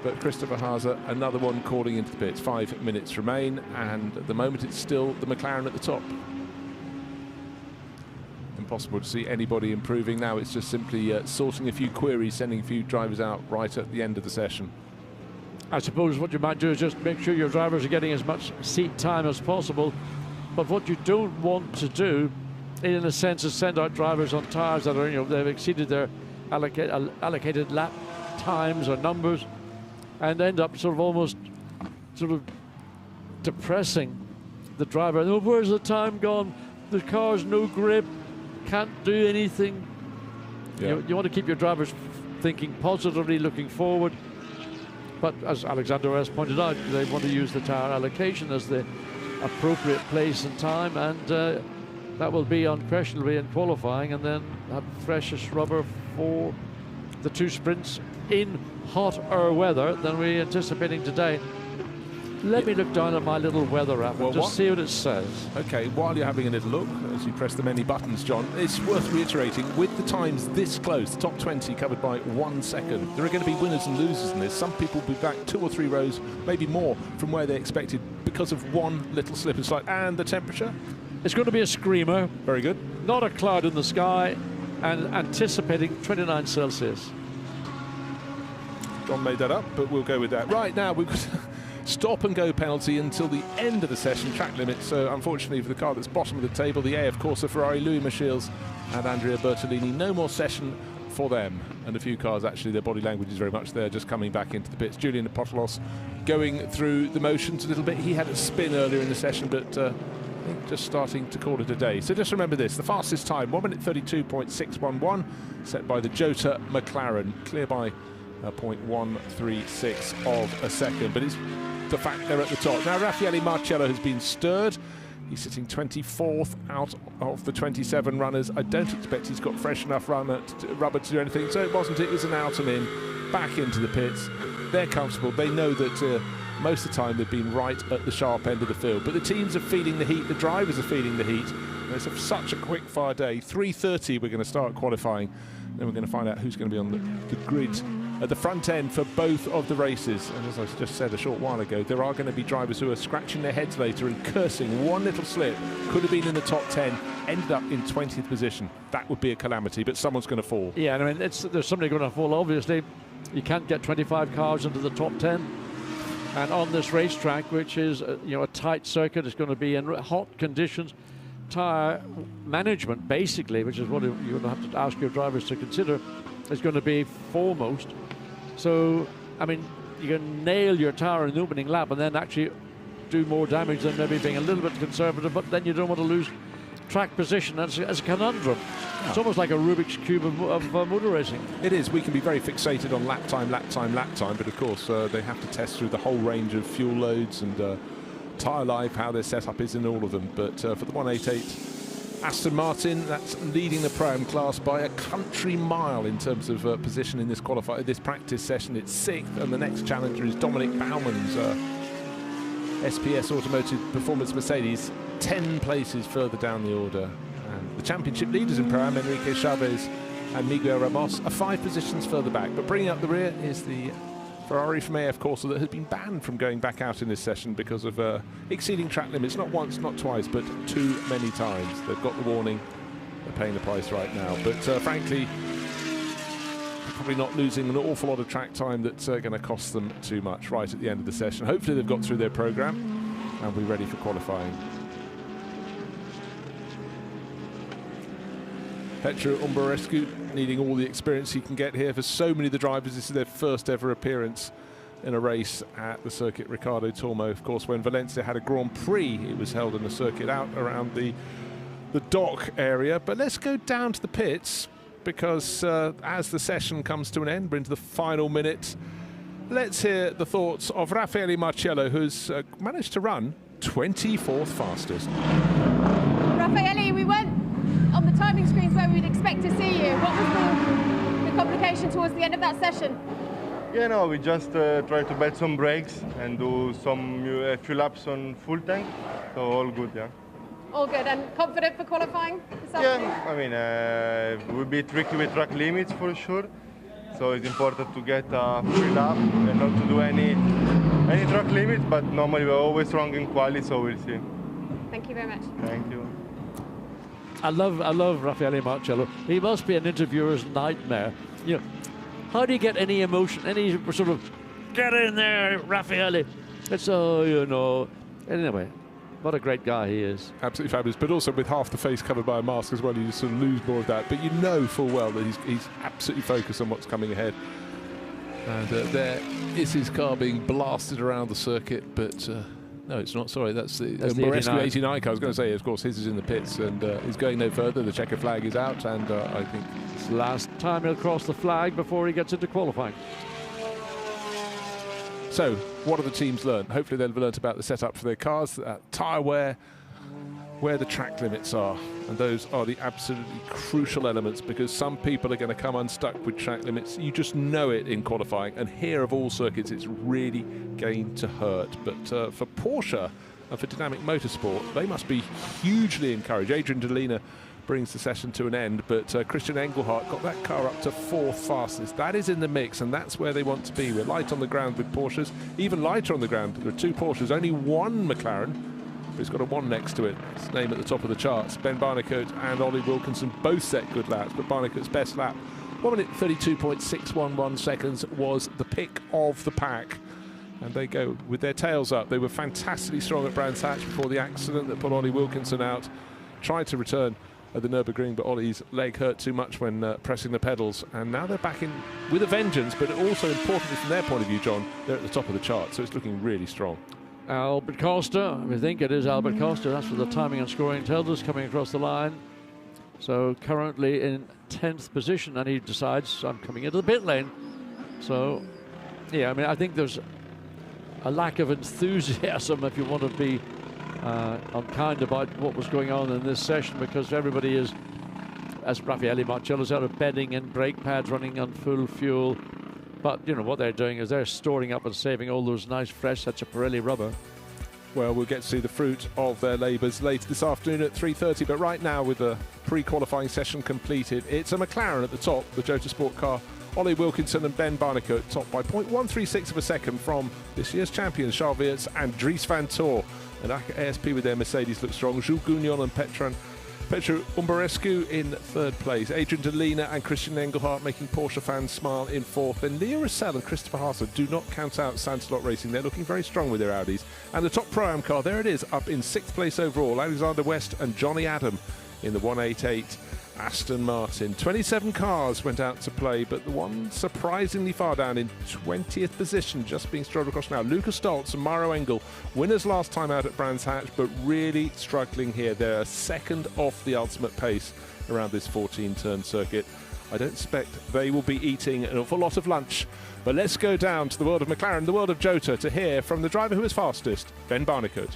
But Christopher Haas, another one calling into the pits. 5 minutes remain, and at the moment it's still the McLaren at the top. Impossible to see anybody improving now. It's just simply sorting a few queries, sending a few drivers out right at the end of the session. I suppose what you might do is just make sure your drivers are getting as much seat time as possible. But what you don't want to do, in a sense, is send out drivers on tyres that are, they've exceeded their allocated lap times or numbers, and end up almost depressing the driver. Oh, where's the time gone? The car's no grip. Can't do anything. Yeah. You want to keep your drivers thinking positively, looking forward. But as Alexander has pointed out, they want to use the tyre allocation as the appropriate place and time, and that will be unquestionably in qualifying, and then have freshest rubber for the 2 sprints in hotter weather than we're anticipating today. Let me look down at my little weather app and just see what it says. Okay, while you're having a little look, as you press the many buttons, John, it's worth reiterating, with the times this close, the top 20 covered by 1 second, there are going to be winners and losers in this. Some people will be back 2 or 3 rows, maybe more, from where they expected because of one little slip and slide. And the temperature? It's going to be a screamer. Very good. Not a cloud in the sky, and anticipating 29 Celsius. John made that up, but we'll go with that. Right, now we've got stop and go penalty until the end of the session, track limit. So unfortunately for the car that's bottom of the table, the AF Corsa Ferrari, Louis Michiels and Andrea Bertolini, no more session for them. And a few cars, actually, their body language is very much there, just coming back into the pits. Julian Apostolos going through the motions a little bit. He had a spin earlier in the session, but just starting to call it a day. So just remember this, the fastest time, 1 minute 32.611, set by the Jota McLaren, clear by 0.136 of a second. But it's the fact they're at the top. Now, Raffaele Marcello has been stirred. He's sitting 24th out of the 27 runners. I don't expect he's got fresh enough rubber to do anything. So it was an out and in, back into the pits. They're comfortable. They know that most of the time they've been right at the sharp end of the field. But the teams are feeling the heat. The drivers are feeling the heat. And it's such a quick fire day. 3:30 we're going to start qualifying. Then we're going to find out who's going to be on the grid at the front end for both of the races. And as I just said a short while ago, there are going to be drivers who are scratching their heads later and cursing. One little slip, could have been in the top 10, ended up in 20th position. That would be a calamity, but someone's going to fall. Yeah, I mean, there's somebody going to fall, obviously. You can't get 25 cars into the top 10. And on this racetrack, which is a tight circuit, it's going to be in hot conditions. Tyre management, basically, which is what you're going to have to ask your drivers to consider, is going to be foremost. So, I mean, you can nail your tyre in the opening lap and then actually do more damage than maybe being a little bit conservative, but then you don't want to lose track position as a conundrum. Yeah. It's almost like a Rubik's Cube of motor racing. It is. We can be very fixated on lap time, but of course they have to test through the whole range of fuel loads and tyre life, how their setup is in all of them. But for the 188 Aston Martin, that's leading the Pro-Am class by a country mile in terms of position in this this practice session. It's 6th, and the next challenger is Dominic Bauman's SPS Automotive Performance Mercedes, 10 places further down the order. And the championship leaders in Pro-Am, Enrique Chavez and Miguel Ramos, are 5 positions further back. But bringing up the rear is the Ferrari from AF Corsa that has been banned from going back out in this session because of exceeding track limits, not once, not twice, but too many times. They've got the warning, they're paying the price right now. But frankly, probably not losing an awful lot of track time that's going to cost them too much right at the end of the session. Hopefully they've got through their programme and we're ready for qualifying. Petru Umbarescu needing all the experience he can get here. For so many of the drivers, this is their first ever appearance in a race at the circuit Ricardo Tormo. Of course, when Valencia had a Grand Prix, it was held in the circuit out around the dock area. But let's go down to the pits, because as the session comes to an end, we're into the final minute. Let's hear the thoughts of Raffaele Marcello, who's managed to run 24th fastest. Raffaele, we weren't driving screens where we'd expect to see you. What was the complication towards the end of that session? Yeah, no, we just try to bet some brakes and do a few laps on full tank, so all good, yeah. All good, and confident for qualifying this afternoon? Yeah, I mean, it will be tricky with track limits for sure, so it's important to get a free lap and not to do any track limits, but normally we're always strong in quali, so we'll see. Thank you very much. Thank you. I love Raffaele Marcello. He must be an interviewer's nightmare. You know, how do you get any emotion, any sort of, get in there, Raffaele? It's, anyway, what a great guy he is. Absolutely fabulous, but also with half the face covered by a mask as well, you sort of lose more of that. But you know full well that he's absolutely focused on what's coming ahead. And there is his car being blasted around the circuit, but no, it's not. Sorry, that's the Morescu 89 car. I was going to say, of course, his is in the pits and he's going no further. The checker flag is out, and I think it's the last time he'll cross the flag before he gets into qualifying. So, what have the teams learned? Hopefully they've learnt about the setup for their cars, tyre wear, where the track limits are. And those are the absolutely crucial elements, because some people are going to come unstuck with track limits. You just know it in qualifying. And here of all circuits, it's really going to hurt. But for Porsche and for Dynamic Motorsport, they must be hugely encouraged. Adrian Delina brings the session to an end, but Christian Engelhardt got that car up to 4th fastest. That is in the mix, and that's where they want to be. We're light on the ground with Porsches, even lighter on the ground. There are 2 Porsches, only 1 McLaren, but it's got a 1 next to it. Its name at the top of the charts. Ben Barnicoat and Ollie Wilkinson both set good laps, but Barnicoat's best lap, 1 minute 32.611 seconds, was the pick of the pack. And they go with their tails up. They were fantastically strong at Brands Hatch before the accident that put Ollie Wilkinson out. Tried to return at the Nürburgring, but Ollie's leg hurt too much when pressing the pedals, and now they're back in with a vengeance. But also importantly from their point of view, John, they're at the top of the chart, so it's looking really strong. Albert Costa, we think it is Albert Costa. That's what the timing and scoring tells us, coming across the line. So currently in 10th position, and he decides, I'm coming into the pit lane. So, yeah, I mean, I think there's a lack of enthusiasm, if you want to be unkind about what was going on in this session, because everybody is, as Raffaele Marcello said, of bedding and brake pads running on full fuel. But, you know, what they're doing is they're storing up and saving all those nice, fresh sets of Pirelli rubber. Well, we'll get to see the fruit of their labours later this afternoon at 3:30. But right now, with the pre-qualifying session completed, it's a McLaren at the top, the Jota Sport car. Ollie Wilkinson and Ben Barnicoat top by 0.136 of a second from this year's champions, Charles Weerts and Dries van Tor. And ASP with their Mercedes look strong. Jules Gounon and Petru Umberescu in 3rd place. Adrian Delina and Christian Engelhardt making Porsche fans smile in 4th. And Leo Russell and Christopher Haase do not count out Sansalot Racing. They're looking very strong with their Audis. And the top Pro-Am car, there it is, up in 6th place overall. Alexander West and Johnny Adam in the 188 Aston Martin. 27 cars went out to play, but the one surprisingly far down in 20th position, just being strolled across now. Lucas Stoltz and Mauro Engel, winners last time out at Brands Hatch, but really struggling here. They're a second off the ultimate pace around this 14-turn circuit. I don't expect they will be eating an awful lot of lunch. But let's go down to the world of McLaren, the world of Jota, to hear from the driver who was fastest, Ben Barnicoat.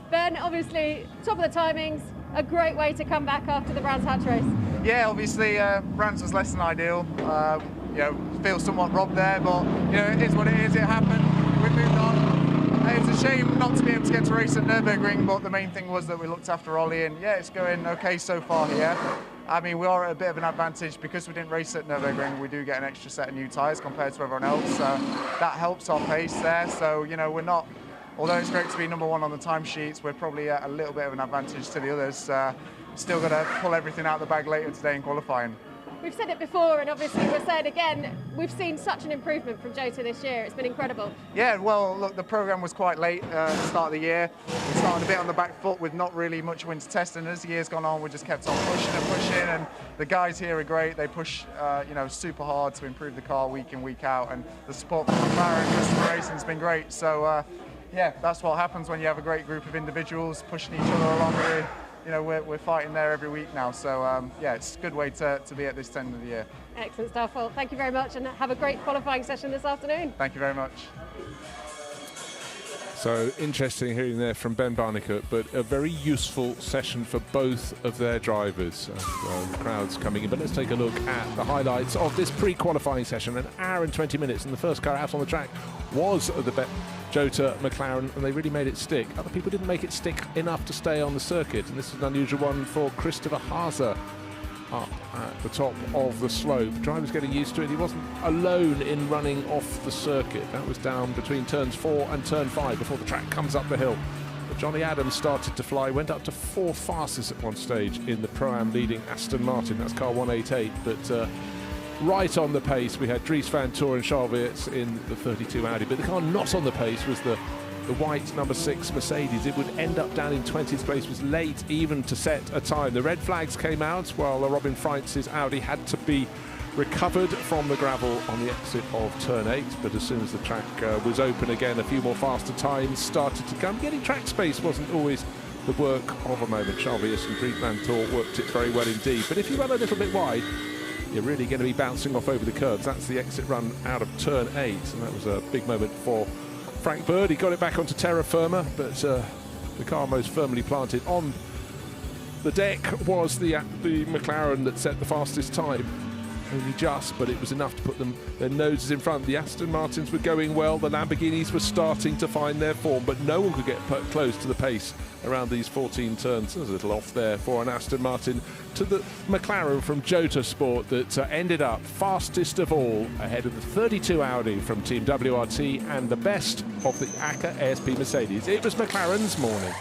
Ben, obviously, top of the timings, a great way to come back after the Brands Hatch race. Yeah, obviously, Brands was less than ideal. Feel somewhat robbed there, but it is what it is. It happened. We moved on. It was a shame not to be able to get to race at Nürburgring, but the main thing was that we looked after Ollie, and yeah, it's going okay so far here. I mean, we are at a bit of an advantage because we didn't race at Nürburgring. We do get an extra set of new tyres compared to everyone else, so that helps our pace there. So we're not. Although it's great to be number 1 on the timesheets, we're probably at a little bit of an advantage to the others. Still got to pull everything out of the bag later today in qualifying. We've said it before, and obviously we're saying again, we've seen such an improvement from Jota this year. It's been incredible. Yeah, well, look, the programme was quite late at the start of the year. We started a bit on the back foot with not really much winter testing. As the year's gone on, we just kept on pushing and pushing, and the guys here are great. They push, super hard to improve the car week in, week out, and the support from McLaren and Customer Racing has been great. So, that's what happens when you have a great group of individuals pushing each other along. We're fighting there every week now. So, it's a good way to be at this end of the year. Excellent stuff. Well, thank you very much, and have a great qualifying session this afternoon. Thank you very much. So interesting hearing there from Ben Barnicott, but a very useful session for both of their drivers. The crowd's coming in, but let's take a look at the highlights of this pre-qualifying session. An hour and 20 minutes, and the first car out on the track was the Jota McLaren, and they really made it stick. Other people didn't make it stick enough to stay on the circuit, and this is an unusual one for Christopher Haase up at the top of the slope. Driver's getting used to it. He wasn't alone in running off the circuit. That was down between turns 4 and turn 5 before the track comes up the hill. But Johnny Adams started to fly, went up to 4 fastest at one stage in the Pro-Am leading Aston Martin. That's car 188, but right on the pace we had Dries van Toor and Charles Weerts in the 32 Audi, but the car not on the pace was the white number 6 Mercedes. It would end up down in 20th place, was late even to set a time. The red flags came out while Robin Freitz's Audi had to be recovered from the gravel on the exit of turn 8, but as soon as the track was open again, a few more faster times started to come. Getting track space wasn't always the work of a moment. Charles Weerts and Dries van Toor worked it very well indeed, but if you run a little bit wide, you're really going to be bouncing off over the curbs. That's the exit run out of turn 8, and that was a big moment for Frank Bird. He got it back onto terra firma, but the car most firmly planted on the deck was the McLaren that set the fastest time. Only just, but it was enough to put their noses in front. The Aston Martins were going well, the Lamborghinis were starting to find their form, but no one could get close to the pace around these 14 turns. There's a little off there for an Aston Martin to the McLaren from Jota Sport that ended up fastest of all, ahead of the 32 Audi from Team WRT and the best of the ACA ASP Mercedes. It was McLaren's morning.